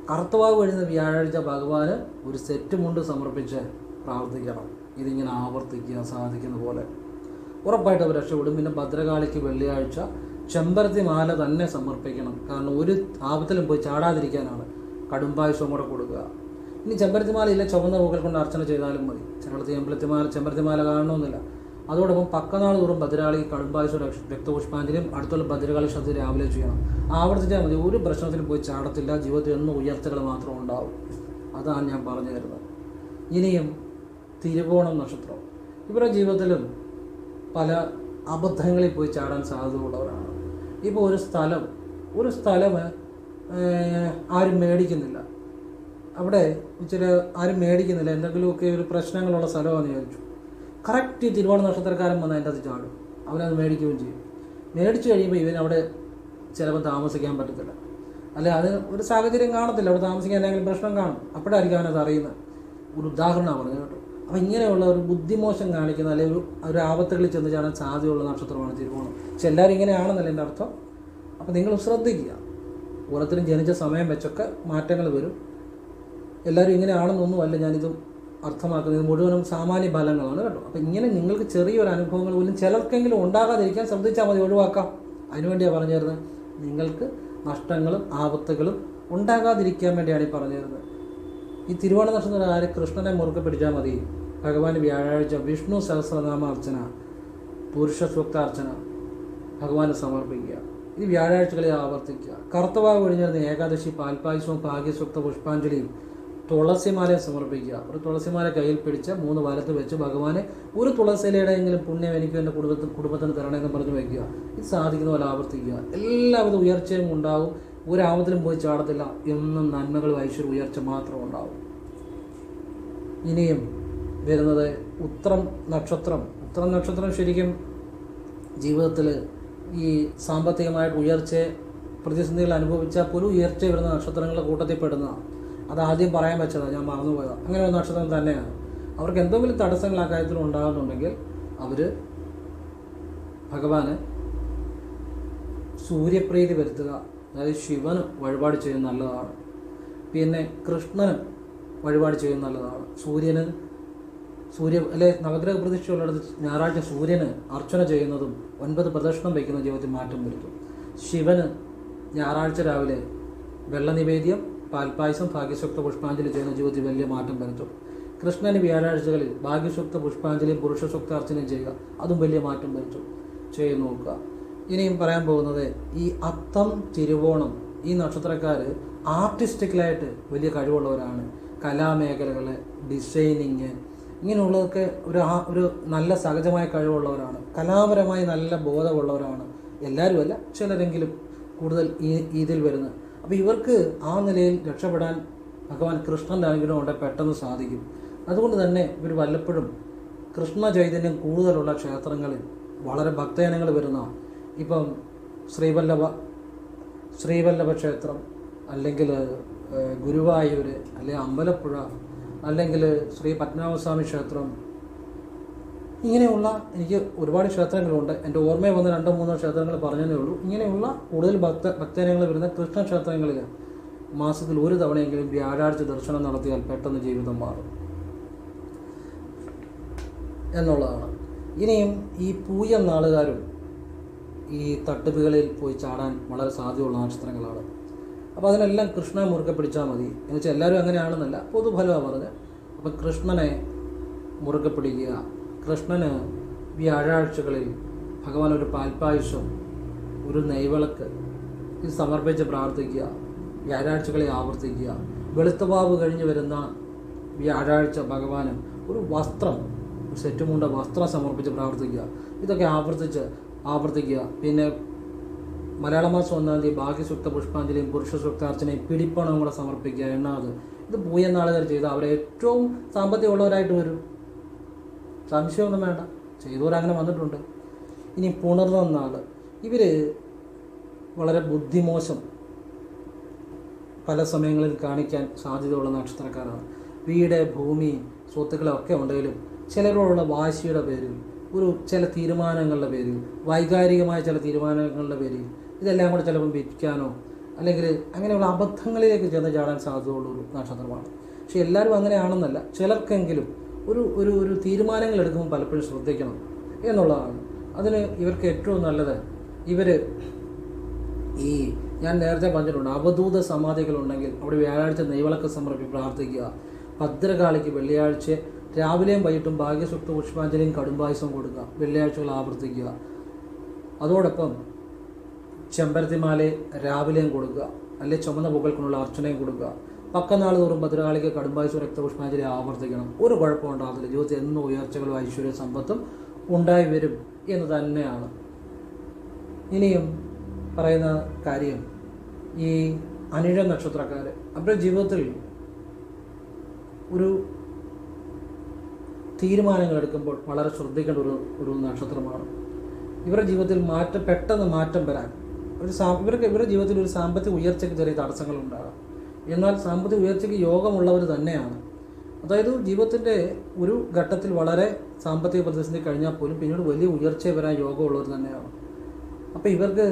കർത്തവാവ് കഴിഞ്ഞ വ്യാഴാഴ്ച ഭഗവാന് ഒരു സെറ്റ് മുണ്ട് സമർപ്പിച്ച് പ്രാർത്ഥിക്കണം. ഇതിങ്ങനെ ആവർത്തിക്കുക സാധിക്കുന്ന പോലെ ഉറപ്പായിട്ട് അവർ രക്ഷപ്പെടും. പിന്നെ ഭദ്രകാളിക്ക് വെള്ളിയാഴ്ച ചെമ്പരത്തി മാല തന്നെ സമർപ്പിക്കണം. കാരണം ഒരു ആപത്തിലും പോയി ചാടാതിരിക്കാനാണ്. കടുംപായസവും കൂടെ കൊടുക്കുക. ഇനി ചെമ്പരത്തിമാല ഇല്ല, ചുവന്ന പൂക്കൾ കൊണ്ട് അർച്ചന ചെയ്താലും മതി. ചിലടത്ത് ചെമ്പരത്തിമാല കാണണമെന്നില്ല. അതോടൊപ്പം പക്കനാൾ തോറും ഭദ്രകാളി കടുംപായസം രക്തപുഷ്പാഞ്ജലിയും അടുത്തുള്ള ഭദ്രകാളി ക്ഷേത്രത്തിൽ രാവിലെ ചെയ്യണം. ആവർത്തിച്ചാൽ മതി. ഒരു പ്രശ്നത്തിൽ പോയി ചാടത്തില്ല. ജീവിതത്തിൽ എന്നും ഉയർച്ചകൾ മാത്രം ഉണ്ടാവും. അതാണ് ഞാൻ പറഞ്ഞു തരുന്നത്. ഇനിയും തിരുവോണം നക്ഷത്രം. ഇവരുടെ ജീവിതത്തിലും പല അബദ്ധങ്ങളിൽ പോയി ചാടാൻ സാധ്യതയുള്ളവരാണ്. ഇപ്പോൾ ഒരു സ്ഥലം ആരും മേടിക്കുന്നില്ല. അവിടെ ഇച്ചിരി ആരും മേടിക്കുന്നില്ല, എന്തെങ്കിലുമൊക്കെ ഒരു പ്രശ്നങ്ങളുള്ള സ്ഥലമാണെന്ന് ചോദിച്ചു. കറക്റ്റ് തിരുവോണ നക്ഷത്രക്കാരൻ വന്ന് അതിൻ്റെ അത് ചാടും. അവനത് മേടിക്കുകയും ചെയ്യും. മേടിച്ചു കഴിയുമ്പോൾ ഇവനവിടെ ചിലപ്പോൾ താമസിക്കാൻ പറ്റത്തില്ല. അല്ലെ അത് ഒരു സാഹചര്യം കാണത്തില്ല, അവിടെ താമസിക്കാൻ എന്തെങ്കിലും പ്രശ്നം കാണും. അപ്പോഴായിരിക്കും അവനത് അറിയുന്നത്. ഒരു ഉദാഹരണമാണ് പറഞ്ഞത് കേട്ടോ. അപ്പം ഇങ്ങനെയുള്ള ഒരു ബുദ്ധിമോശം കാണിക്കുന്ന അല്ലെങ്കിൽ ഒരു ആപത്തുകളിൽ ചെന്ന് ചാടാൻ സാധ്യതയുള്ള നക്ഷത്രമാണ് തിരുവോണം. പക്ഷെ എല്ലാവരും ഇങ്ങനെയാണെന്നല്ല എൻ്റെ അർത്ഥം. അപ്പം നിങ്ങൾ ശ്രദ്ധിക്കുക. ഓരോരുത്തരും ജനിച്ച സമയം വെച്ചൊക്കെ മാറ്റങ്ങൾ വരും. എല്ലാവരും ഇങ്ങനെയാണെന്നൊന്നുമല്ല ഞാനിതും അർത്ഥമാക്കുന്നത്. മുഴുവനും സാമാന്യ ഫലങ്ങളാണ് കേട്ടോ. അപ്പം ഇങ്ങനെ നിങ്ങൾക്ക് ചെറിയൊരു അനുഭവങ്ങൾ പോലും ചിലർക്കെങ്കിലും ഉണ്ടാകാതിരിക്കാൻ ശ്രദ്ധിച്ചാൽ മതി, ഒഴിവാക്കാം. അതിനുവേണ്ടിയാണ് പറഞ്ഞു തരുന്നത്. നിങ്ങൾക്ക് നഷ്ടങ്ങളും ആപത്തുകളും ഉണ്ടാകാതിരിക്കാൻ വേണ്ടിയാണ് ഈ പറഞ്ഞു തരുന്നത്. ഈ തിരുവോണ നക്ഷത്രക്കാർ കൃഷ്ണനെ മുറുക്കെ പിടിച്ചാൽ മതി. ഭഗവാൻ വ്യാഴാഴ്ച വിഷ്ണു സഹസ്രനാമ അർച്ചന, പുരുഷ സൂക്താർച്ചന ഭഗവാന് സമർപ്പിക്കുക. ഈ വ്യാഴാഴ്ചകളിൽ ആവർത്തിക്കുക. കർത്തവാവ് കഴിഞ്ഞിരുന്ന ഏകാദശി പാൽപ്പായസവും ഭാഗ്യസൂക്ത പുഷ്പാഞ്ജലിയും തുളസിമാലയെ സമർപ്പിക്കുക. ഒരു തുളസിമാല കയ്യിൽ പിടിച്ച് 3 വലത്ത് വെച്ച് ഭഗവാനെ ഒരു തുളസിയിലെങ്കിലും പുണ്യം എനിക്ക് എൻ്റെ കുടുംബത്തിന് തരണമെന്ന് പറഞ്ഞ് വയ്ക്കുക. ഇത് സാധിക്കുന്ന പോലെ ആവർത്തിക്കുക. എല്ലാവിധ ഉയർച്ചയും ഉണ്ടാകും. ഒരാപത്തിലും പോയി ചാടത്തില്ല. എന്നും നന്മകളും ഐശ്വര്യ ഉയർച്ച മാത്രം ഉണ്ടാവും. ഇനിയും വരുന്നത് ഉത്രം നക്ഷത്രം. ഉത്രം നക്ഷത്രം ശരിക്കും ജീവിതത്തിൽ ഈ സാമ്പത്തികമായിട്ട് ഉയർച്ചയെ പ്രതിസന്ധികൾ അനുഭവിച്ചാൽ പോലും ഉയർച്ച വരുന്ന നക്ഷത്രങ്ങളുടെ കൂട്ടത്തിൽ പെടുന്നതാണ്. അതാദ്യം പറയാൻ വെച്ചതാണ്, ഞാൻ മറന്നുപോയതാണ്. അങ്ങനെ ഒരു നക്ഷത്രം തന്നെയാണ്. അവർക്ക് എന്തെങ്കിലും തടസ്സങ്ങൾ ആ കാര്യത്തിൽ ഉണ്ടാകുന്നുണ്ടെങ്കിൽ അവർ ഭഗവാന് സൂര്യപ്രീതി വരുത്തുക. അതായത് ശിവന് വഴിപാട് ചെയ്യുന്നത് നല്ലതാണ്. പിന്നെ കൃഷ്ണന് വഴിപാട് ചെയ്യുന്നത് നല്ലതാണ്. അല്ലെ നവഗ്രഹ പ്രതിഷ്ഠയുള്ളിടത്ത് ഞായറാഴ്ച സൂര്യന് അർച്ചന ചെയ്യുന്നതും 9 പ്രദക്ഷിണം വയ്ക്കുന്ന ജീവിതത്തിൽ മാറ്റം വരുത്തും. ശിവന് ഞായറാഴ്ച രാവിലെ വെള്ള നിവേദ്യം, പാൽപ്പായസം, ഭാഗ്യസൂക്ത പുഷ്പാഞ്ജലി ചെയ്യുന്ന ജീവിതത്തിൽ വലിയ മാറ്റം വരുത്തും. കൃഷ്ണന് വ്യാഴാഴ്ചകളിൽ ഭാഗ്യസൂക്ത പുഷ്പാഞ്ജലിയും പുരുഷ സൂക്ത അർച്ചനയും ചെയ്യുക. അതും വലിയ മാറ്റം വരുത്തും. ചെയ്ത് നോക്കുക. ഇനിയും പറയാൻ പോകുന്നത് ഈ അത്തം, തിരുവോണം ഈ നക്ഷത്രക്കാർ ആർട്ടിസ്റ്റിക്കലായിട്ട് വലിയ കഴിവുള്ളവരാണ്. കലാമേഖലകൾ, ഡിസൈനിങ് ഇങ്ങനെയുള്ളതൊക്കെ ഒരു നല്ല സഹജമായ കഴിവുള്ളവരാണ്. കലാപരമായി നല്ല ബോധമുള്ളവരാണ്. എല്ലാവരുമല്ല, ചിലരെങ്കിലും കൂടുതൽ ഇതിൽ വരുന്നത്. അപ്പോൾ ഇവർക്ക് ആ നിലയിൽ രക്ഷപ്പെടാൻ ഭഗവാൻ കൃഷ്ണൻ്റെ അനുഗ്രഹം കൊണ്ട് പെട്ടെന്ന് സാധിക്കും. അതുകൊണ്ട് തന്നെ ഇവർ വല്ലപ്പോഴും കൃഷ്ണ ചൈതന്യം കൂടുതലുള്ള ക്ഷേത്രങ്ങളിൽ വളരെ ഭക്തജനങ്ങൾ വരുന്ന, ഇപ്പം ശ്രീവല്ലഭ ക്ഷേത്രം, അല്ലെങ്കിൽ ഗുരുവായൂർ, അല്ലെങ്കിൽ അമ്പലപ്പുഴ, അല്ലെങ്കിൽ ശ്രീ പത്മനാഭസ്വാമി ക്ഷേത്രം, ഇങ്ങനെയുള്ള എനിക്ക് ഒരുപാട് ക്ഷേത്രങ്ങളുണ്ട്. എൻ്റെ ഓർമ്മയിൽ വന്ന് 2-3 ക്ഷേത്രങ്ങൾ പറഞ്ഞതേ ഉള്ളൂ. ഇങ്ങനെയുള്ള കൂടുതൽ ഭക്തജനങ്ങൾ വരുന്ന കൃഷ്ണ ക്ഷേത്രങ്ങളിൽ മാസത്തിൽ ഒരു തവണയെങ്കിലും വ്യാഴാഴ്ച ദർശനം നടത്തിയാൽ പെട്ടെന്ന് ജീവിതം മാറും എന്നുള്ളതാണ്. ഇനിയും ഈ പൂയം നാളുകാരും ഈ തട്ടിപ്പുകളിൽ പോയി ചാടാൻ വളരെ സാധ്യതയുള്ള നക്ഷത്രങ്ങളാണ്. അപ്പോൾ അതിനെല്ലാം കൃഷ്ണനെ മുറുക്കെ പിടിച്ചാൽ മതി. എന്ന് വെച്ചാൽ എല്ലാവരും അങ്ങനെയാണെന്നല്ല, പൊതുഫലമാണ് പറഞ്ഞത്. അപ്പം കൃഷ്ണനെ മുറുക്കെ പിടിക്കുക. കൃഷ്ണന് വ്യാഴാഴ്ചകളിൽ ഭഗവാൻ ഒരു പാൽപ്പായസം, ഒരു നെയ്വിളക്ക് ഇത് സമർപ്പിച്ച് പ്രാർത്ഥിക്കുക. വ്യാഴാഴ്ചകളെ ആവർത്തിക്കുക. വെളുത്തവാവ് കഴിഞ്ഞ് വരുന്ന വ്യാഴാഴ്ച ഭഗവാന് ഒരു വസ്ത്രം, സെറ്റ് മുണ്ട വസ്ത്രം സമർപ്പിച്ച് പ്രാർത്ഥിക്കുക. ഇതൊക്കെ ആവർത്തിക്കുക. പിന്നെ മലയാള മാസം 1-ാം തീയതി ഭാഗ്യസൂക്ത പുഷ്പാഞ്ജലിയും പുരുഷ സൂക്താർച്ചനയും പിടിപ്പണവും കൂടെ സമർപ്പിക്കുക. എണ്ണാതെ ഇത് പൂയനാളുകാർ ചെയ്താൽ അവരെ ഏറ്റവും സാമ്പത്തികമുള്ളവരായിട്ട് വരും. സംശയമൊന്നും വേണ്ട, ചെയ്തവരങ്ങനെ വന്നിട്ടുണ്ട്. ഇനി പുണർന്ന നാൾ, ഇവർ വളരെ ബുദ്ധിമോശം പല സമയങ്ങളിൽ കാണിക്കാൻ സാധ്യതയുള്ള നക്ഷത്രക്കാരാണ്. വീട്, ഭൂമി, സ്വത്തുക്കളൊക്കെ ഉണ്ടെങ്കിലും ചിലരോടുള്ള വാശിയുടെ പേരിൽ, ചില തീരുമാനങ്ങളുടെ പേരിൽ, വൈകാരികമായ ചില തീരുമാനങ്ങളുടെ പേരിൽ ഇതെല്ലാം കൂടെ ചിലപ്പോൾ വിൽക്കാനോ അല്ലെങ്കിൽ അങ്ങനെയുള്ള അബദ്ധങ്ങളിലേക്ക് ചെന്ന് ചാടാൻ സാധ്യതയുള്ളൊരു നക്ഷത്രമാണ്. പക്ഷെ എല്ലാവരും അങ്ങനെയാണെന്നല്ല, ചിലർക്കെങ്കിലും ഒരു തീരുമാനങ്ങൾ എടുക്കുമ്പോൾ പലപ്പോഴും ശ്രദ്ധിക്കണം എന്നുള്ളതാണ്. അതിന് ഇവർക്ക് ഏറ്റവും നല്ലത്, ഞാൻ നേരത്തെ പറഞ്ഞിട്ടുണ്ട്, അവധൂത സമാധികളുണ്ടെങ്കിൽ അവിടെ വ്യാഴാഴ്ച നെയ്വിളക്ക് സമർപ്പിച്ച് പ്രാർത്ഥിക്കുക. ഭദ്രകാളിക്ക് വെള്ളിയാഴ്ച രാവിലെയും വൈകിട്ടും ഭാഗ്യസൂക്ത പുഷ്പാഞ്ജലിയും കടുംപായസം കൊടുക്കുക. വെള്ളിയാഴ്ചകൾ ആവർത്തിക്കുക. അതോടൊപ്പം ചെമ്പരത്തിമാല രാവിലെയും കൊടുക്കുക, അല്ലെങ്കിൽ ചുമന്ന പൂക്കൾ കൊണ്ടുള്ള അർച്ചനയും കൊടുക്കുക. പക്കനാൾ തോറും ഭദ്രകാളിക്ക് കടുംപായസം രക്തപുഷ്പാഞ്ജലി ആവർത്തിക്കണം. ഒരു കുഴപ്പമുണ്ടാകത്തില്ല. ജീവിതത്തിൽ എന്നും ഉയർച്ചകളും ഐശ്വര്യ സമ്പത്തും ഉണ്ടായി വരും എന്ന് തന്നെയാണ്. ഇനിയും പറയുന്ന കാര്യം, ഈ അനിഴ നക്ഷത്രക്കാർ അവരുടെ ജീവിതത്തിൽ ഒരു തീരുമാനങ്ങൾ എടുക്കുമ്പോൾ വളരെ ശ്രദ്ധിക്കേണ്ട ഒരു നക്ഷത്രമാണ്. ഇവരുടെ ജീവിതത്തിൽ പെട്ടെന്ന് മാറ്റം വരാൻ ഇവരുടെ ജീവിതത്തിൽ ഒരു സാമ്പത്തിക ഉയർച്ചയ്ക്ക് ചെറിയ തടസ്സങ്ങൾ ഉണ്ടാകാം. എന്നാൽ സാമ്പത്തിക ഉയർച്ചയ്ക്ക് യോഗമുള്ളവർ തന്നെയാണ്. അതായത് ജീവിതത്തിൻ്റെ ഒരു ഘട്ടത്തിൽ വളരെ സാമ്പത്തിക പ്രതിസന്ധി കഴിഞ്ഞാൽ പോലും പിന്നീട് വലിയ ഉയർച്ച വരാൻ യോഗമുള്ളവർ തന്നെയാണ്. അപ്പോൾ ഇവർക്ക്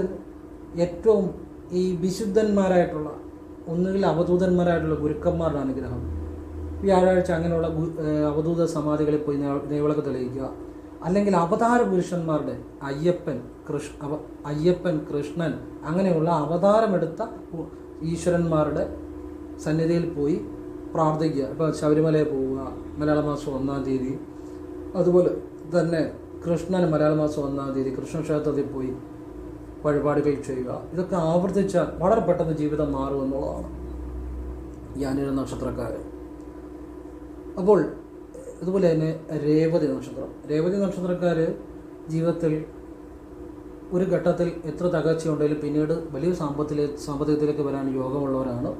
ഏറ്റവും ഈ വിശുദ്ധന്മാരായിട്ടുള്ള, ഒന്നുകിൽ അവധൂതന്മാരായിട്ടുള്ള ഗുരുക്കന്മാരുടെ അനുഗ്രഹം, വ്യാഴാഴ്ച അങ്ങനെയുള്ള അവധൂത സമാധികളിൽ പോയി നെയ്വിളക്ക് തെളിയിക്കുക. അല്ലെങ്കിൽ അവതാര പുരുഷന്മാരുടെ അയ്യപ്പൻ, കൃഷ്ണൻ അങ്ങനെയുള്ള അവതാരമെടുത്ത ഈശ്വരന്മാരുടെ സന്നിധിയിൽ പോയി പ്രാർത്ഥിക്കുക. ഇപ്പോൾ ശബരിമലയിൽ പോവുക മലയാള മാസം 1-ാം തീയതി, അതുപോലെ തന്നെ കൃഷ്ണന് മലയാള മാസം 1-ാം തീയതി കൃഷ്ണക്ഷേത്രത്തിൽ പോയി വഴിപാടുകൾ ചെയ്യുക. ഇതൊക്കെ ആവർത്തിച്ചാൽ വളരെ പെട്ടെന്ന് ജീവിതം മാറുമെന്നുള്ളതാണ് ഈ അനിഴ നക്ഷത്രക്കാർ. അപ്പോൾ അതുപോലെ തന്നെ രേവതി നക്ഷത്രക്കാർ ജീവിതത്തിൽ ഒരു ഘട്ടത്തിൽ എത്ര തകർച്ചയുണ്ടെങ്കിലും പിന്നീട് വലിയ സാമ്പത്തികത്തിലേക്ക് വരാൻ യോഗമുള്ളവരാണ്.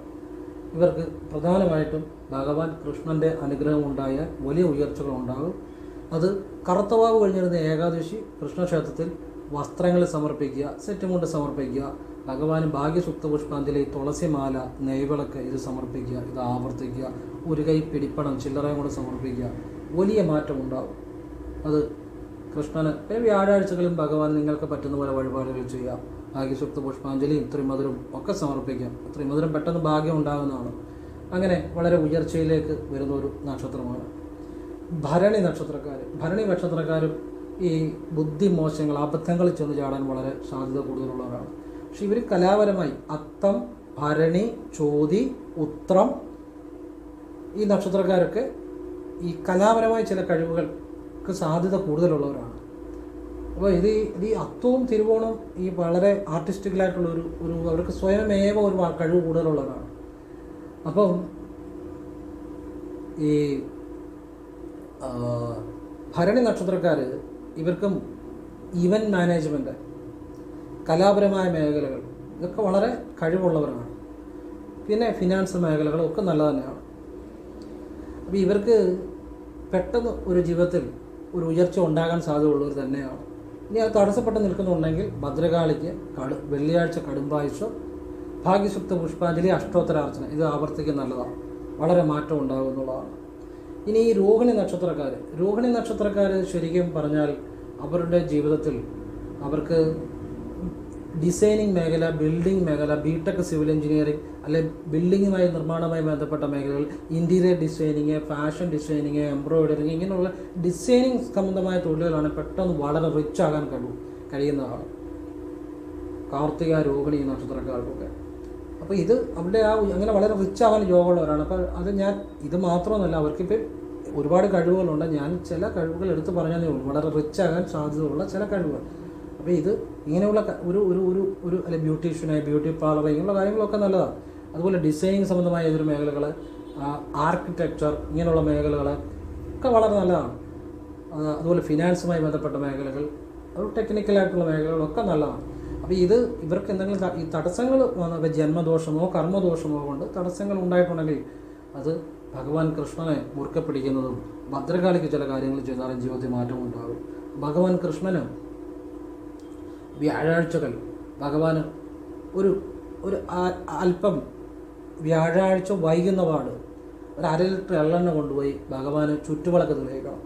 ഇവർക്ക് പ്രധാനമായിട്ടും ഭഗവാൻ കൃഷ്ണൻ്റെ അനുഗ്രഹം ഉണ്ടായാൽ വലിയ ഉയർച്ചകൾ ഉണ്ടാകും. അത് കറുത്തവാവ് കഴിഞ്ഞിരുന്ന ഏകാദശി കൃഷ്ണക്ഷേത്രത്തിൽ വസ്ത്രങ്ങൾ സമർപ്പിക്കുക, സെറ്റ് മുണ്ട് സമർപ്പിക്കുക. ഭഗവാന് ഭാഗ്യസൂക്ത പുഷ്പാഞ്ജലി, തുളസിമാല, നെയ്വിളക്ക് ഇത് സമർപ്പിക്കുക. ഇത് ആവർത്തിക്കുക. ഒരു കൈ പിടിപ്പണം ചില്ലറയും കൂടെ സമർപ്പിക്കുക. വലിയ മാറ്റം ഉണ്ടാകും. അത് കൃഷ്ണന്. പിന്നെ വ്യാഴാഴ്ചകളിലും ഭഗവാൻ നിങ്ങൾക്ക് പറ്റുന്ന പോലെ വഴിപാടുകൾ ചെയ്യാം. ഭാഗ്യസൂക്ത പുഷ്പാഞ്ജലിയും ത്രിമധുരം ഒക്കെ സമർപ്പിക്കാം. ത്രിമധുരം പെട്ടെന്ന് ഭാഗ്യം ഉണ്ടാകുന്നതാണ്. അങ്ങനെ വളരെ ഉയർച്ചയിലേക്ക് വരുന്ന ഒരു നക്ഷത്രമാണ് ഭരണി നക്ഷത്രക്കാരും ഈ ബുദ്ധിമോശങ്ങൾ, അബദ്ധങ്ങളിൽ ചെന്ന് ചാടാൻ വളരെ സാധ്യത കൂടുതലുള്ളവരാണ്. പക്ഷെ ഇവർ കലാപരമായി അത്തം, ഭരണി, ചോതി, ഉത്രം ഈ നക്ഷത്രക്കാരൊക്കെ ഈ കലാപരമായ ചില കഴിവുകൾക്ക് സാധ്യത കൂടുതലുള്ളവരാണ്. അപ്പോൾ ഈ അത്തവും തിരുവോണം ഈ വളരെ ആർട്ടിസ്റ്റിക്കലായിട്ടുള്ള ഒരു അവർക്ക് സ്വയമേവ ഒരു കഴിവ് കൂടുതലുള്ളവരാണ്. അപ്പം ഈ ഭരണി നക്ഷത്രക്കാർ ഇവർക്കും ഇവൻറ്റ് മാനേജ്മെൻറ്റ്, കലാപരമായ മേഖലകൾ ഇതൊക്കെ വളരെ കഴിവുള്ളവരാണ്. പിന്നെ ഫിനാൻസ് മേഖലകളൊക്കെ നല്ല തന്നെയാണ്. അപ്പോൾ ഇവർക്ക് പെട്ടെന്ന് ഒരു ജീവിതത്തിൽ ഒരു ഉയർച്ച ഉണ്ടാകാൻ സാധ്യതയുള്ളവർ തന്നെയാണ്. ഇനി അത് തടസ്സപ്പെട്ട് നിൽക്കുന്നുണ്ടെങ്കിൽ ഭദ്രകാളിക്ക് വെള്ളിയാഴ്ച കടുംപായസം, ഭാഗ്യസൂക്ത പുഷ്പാഞ്ജലി, അഷ്ടോത്തരാർച്ചന ഇത് ആവർത്തിക്കാൻ നല്ലതാണ്. വളരെ മാറ്റം ഉണ്ടാകും എന്നുള്ളതാണ്. ഇനി ഈ രോഹിണി നക്ഷത്രക്കാർ ശരിക്കും പറഞ്ഞാൽ അവരുടെ ജീവിതത്തിൽ അവർക്ക് ഡിസൈനിങ് മേഖല, ബിൽഡിംഗ് മേഖല, ബിടെക് സിവിൽ എഞ്ചിനീയറിംഗ് അല്ലെ ബിൽഡിങ്ങുമായി നിർമ്മാണവുമായി ബന്ധപ്പെട്ട മേഖലകൾ, interior designing, fashion designing, embroidering ഇങ്ങനെയുള്ള ഡിസൈനിങ് സംബന്ധമായ തൊഴിലുകളാണ് പെട്ടെന്ന് വളരെ റിച്ച് ആകാൻ കഴിയുന്നതാണ് കാർത്തിക, രോഹിണി നക്ഷത്രക്കാർക്കൊക്കെ. അപ്പോൾ ഇത് അവിടെ അങ്ങനെ വളരെ റിച്ച് ആകാൻ യോഗമുള്ളവരാണ്. അപ്പോൾ അത് ഇത് മാത്രമൊന്നുമല്ല, അവർക്കിപ്പോൾ ഒരുപാട് കഴിവുകളുണ്ട്. ഞാൻ ചില കഴിവുകൾ എടുത്ത് പറഞ്ഞതേ ഉള്ളൂ, വളരെ റിച്ച് ആകാൻ സാധ്യതയുള്ള ചില കഴിവുകൾ. അപ്പോൾ ഇത് ഇങ്ങനെയുള്ള ഒരു അല്ലെ ബ്യൂട്ടീഷ്യനായി, ബ്യൂട്ടി പാർലർ ഇങ്ങനെയുള്ള കാര്യങ്ങളൊക്കെ നല്ലതാണ്. അതുപോലെ ഡിസൈനിങ് സംബന്ധമായ ഏതൊരു മേഖലകൾ, ആർക്കിടെക്ചർ ഇങ്ങനെയുള്ള മേഖലകൾ, ഒക്കെ വളരെ നല്ലതാണ്. അതുപോലെ ഫിനാൻസുമായി ബന്ധപ്പെട്ട മേഖലകൾ, അതുപോലെ ടെക്നിക്കലായിട്ടുള്ള മേഖലകളൊക്കെ നല്ലതാണ്. അപ്പോൾ ഇവർക്ക് എന്തെങ്കിലും ഈ തടസ്സങ്ങൾ ജന്മദോഷമോ കർമ്മദോഷമോ കൊണ്ട് തടസ്സങ്ങൾ ഉണ്ടായിട്ടുണ്ടെങ്കിൽ അത് ഭഗവാൻ കൃഷ്ണനെ മുറുക്കെ പിടിക്കുന്നതും ഭദ്രകാളിക്ക് ചില കാര്യങ്ങൾ ചെയ്താലും ജീവിതത്തിൽ മാറ്റം ഉണ്ടാകും. ഭഗവാൻ കൃഷ്ണന് വ്യാഴാഴ്ചകൾ ഭഗവാന് ഒരു അല്പം വ്യാഴാഴ്ച വൈകുന്ന പാട് ഒരു 1/2 ലിറ്റർ എള്ളെണ്ണ കൊണ്ടുപോയി ഭഗവാന് ചുറ്റുവിളക്ക് തെളിയിക്കണം.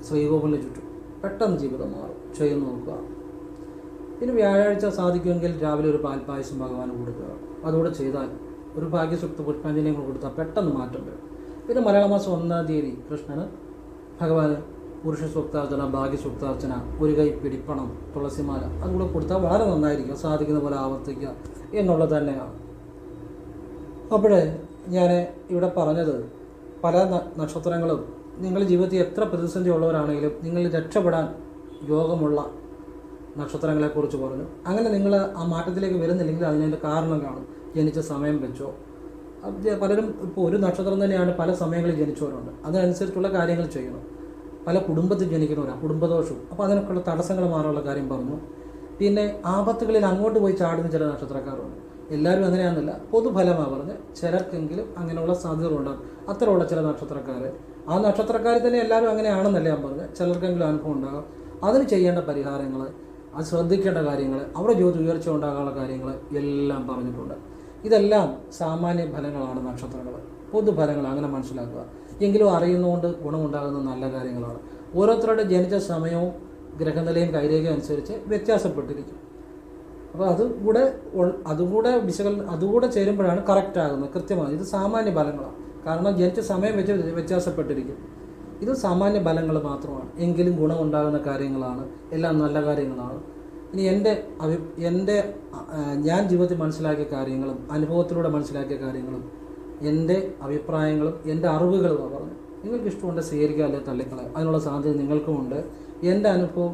ശ്രീകോവിലിന് ചുറ്റും പെട്ടെന്ന് ജീവിതം മാറും. ചെയ്ത് നോക്കുക. പിന്നെ വ്യാഴാഴ്ച സാധിക്കുമെങ്കിൽ രാവിലെ ഒരു പാൽപ്പായസം ഭഗവാന് കൊടുക്കുക. അതുകൂടെ ചെയ്താൽ ഒരു ഭാഗ്യസുക്ത പുഷ്പാഞ്ജലിയും കൊടുത്താൽ പെട്ടെന്ന് മാറ്റം വരും. പിന്നെ മലയാള മാസം 1-ാം തീയതി കൃഷ്ണന് ഭഗവാന് പുരുഷ സൂക്താർച്ചന, ഭാഗ്യസൂക്താർച്ചന, ഒരു കൈ പിടിപ്പണം, തുളസിമാല അതുകൂടെ കൊടുത്താൽ വളരെ നന്നായിരിക്കും. സാധിക്കുന്ന പോലെ ആവർത്തിക്കുക എന്നുള്ളത് തന്നെയാണ്. അപ്പോഴേ ഞാൻ ഇവിടെ പറഞ്ഞത് പല നക്ഷത്രങ്ങളും നിങ്ങളുടെ ജീവിതത്തിൽ എത്ര പ്രതിസന്ധി ഉള്ളവരാണെങ്കിലും നിങ്ങൾ രക്ഷപ്പെടാൻ യോഗമുള്ള നക്ഷത്രങ്ങളെക്കുറിച്ച് പറഞ്ഞു. അങ്ങനെ നിങ്ങൾ ആ മാറ്റത്തിലേക്ക് വരുന്നില്ലെങ്കിൽ അതിൻ്റെ കാരണം കാണും. ജനിച്ച സമയം വെച്ചോ, പലരും ഇപ്പോൾ ഒരു നക്ഷത്രം തന്നെയാണ് പല സമയങ്ങളിൽ ജനിച്ചവരുണ്ട്. അതിനനുസരിച്ചുള്ള കാര്യങ്ങൾ ചെയ്യണം. പല കുടുംബത്തിൽ ജനിക്കുന്നവരാണ്, കുടുംബദോഷവും. അപ്പോൾ അതിനൊക്കെയുള്ള തടസ്സങ്ങൾ മാറാനുള്ള കാര്യം പറഞ്ഞു. പിന്നെ ആപത്തുകളിൽ അങ്ങോട്ട് പോയി ചാടുന്ന ചില നക്ഷത്രക്കാരുണ്ട്. എല്ലാവരും അങ്ങനെയാണെന്നില്ല, പൊതുഫലമാണ് പറഞ്ഞ് ചിലർക്കെങ്കിലും അങ്ങനെയുള്ള സാധ്യതകളുണ്ടാകും. അത്തരമുള്ള ചില നക്ഷത്രക്കാർ, ആ നക്ഷത്രക്കാർ തന്നെ എല്ലാവരും അങ്ങനെയാണെന്നല്ല ഞാൻ പറഞ്ഞത്, ചിലർക്കെങ്കിലും അനുഭവം ഉണ്ടാകും. അതിന് ചെയ്യേണ്ട പരിഹാരങ്ങൾ, അത് ശ്രദ്ധിക്കേണ്ട കാര്യങ്ങൾ, അവിടെ ജീവിതത്തിൽ ഉയർച്ച ഉണ്ടാകാനുള്ള കാര്യങ്ങൾ എല്ലാം പറഞ്ഞിട്ടുണ്ട്. ഇതെല്ലാം സാമാന്യ ഫലങ്ങളാണ് നക്ഷത്രങ്ങൾ, പൊതുഫലങ്ങൾ അങ്ങനെ മനസ്സിലാക്കുക. എങ്കിലും അറിയുന്നതുകൊണ്ട് ഗുണമുണ്ടാകുന്ന നല്ല കാര്യങ്ങളാണ്. ഓരോരുത്തരുടെ ജനിച്ച സമയവും ഗ്രഹനിലയും കൈരേഖയും അനുസരിച്ച് വ്യത്യാസപ്പെട്ടിരിക്കും. അപ്പോൾ അതുകൂടെ ചേരുമ്പോഴാണ് കറക്റ്റ് ആകുന്നത്, കൃത്യമാണ്. ഇത് സാമാന്യ ഫലങ്ങളാണ്, കാരണം ജനിച്ച സമയം വെച്ച് വ്യത്യാസപ്പെട്ടിരിക്കും. ഇത് സാമാന്യ ഫലങ്ങൾ മാത്രമാണ്, എങ്കിലും ഗുണമുണ്ടാകുന്ന കാര്യങ്ങളാണ്, എല്ലാം നല്ല കാര്യങ്ങളാണ്. ഇനി ഞാൻ ജീവിതത്തിൽ മനസ്സിലാക്കിയ കാര്യങ്ങളും അനുഭവത്തിലൂടെ മനസ്സിലാക്കിയ കാര്യങ്ങളും എൻ്റെ അഭിപ്രായങ്ങളും എൻ്റെ അറിവുകളുമാണ് പറഞ്ഞു. നിങ്ങൾക്ക് ഇഷ്ടമുണ്ട് സ്വീകരിക്കുക, അല്ലെങ്കിൽ തള്ളിക്കളയാം. അതിനുള്ള സാധ്യത നിങ്ങൾക്കുമുണ്ട്. എൻ്റെ അനുഭവം,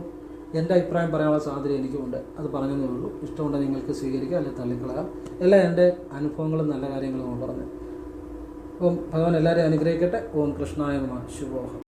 എൻ്റെ അഭിപ്രായം പറയാനുള്ള സാധ്യത എനിക്കുമുണ്ട്. അത് പറഞ്ഞതേ ഉള്ളൂ. ഇഷ്ടമുണ്ടെങ്കിൽ നിങ്ങൾക്ക് സ്വീകരിക്കുക, അല്ലെങ്കിൽ തള്ളിക്കളയാം. എല്ലാം എൻ്റെ അനുഭവങ്ങളും നല്ല കാര്യങ്ങളുമാണ് പറഞ്ഞത്. അപ്പം ഭഗവാൻ എല്ലാവരെയും അനുഗ്രഹിക്കട്ടെ. ഓം കൃഷ്ണായ നമഃ. ശുഭോഹം.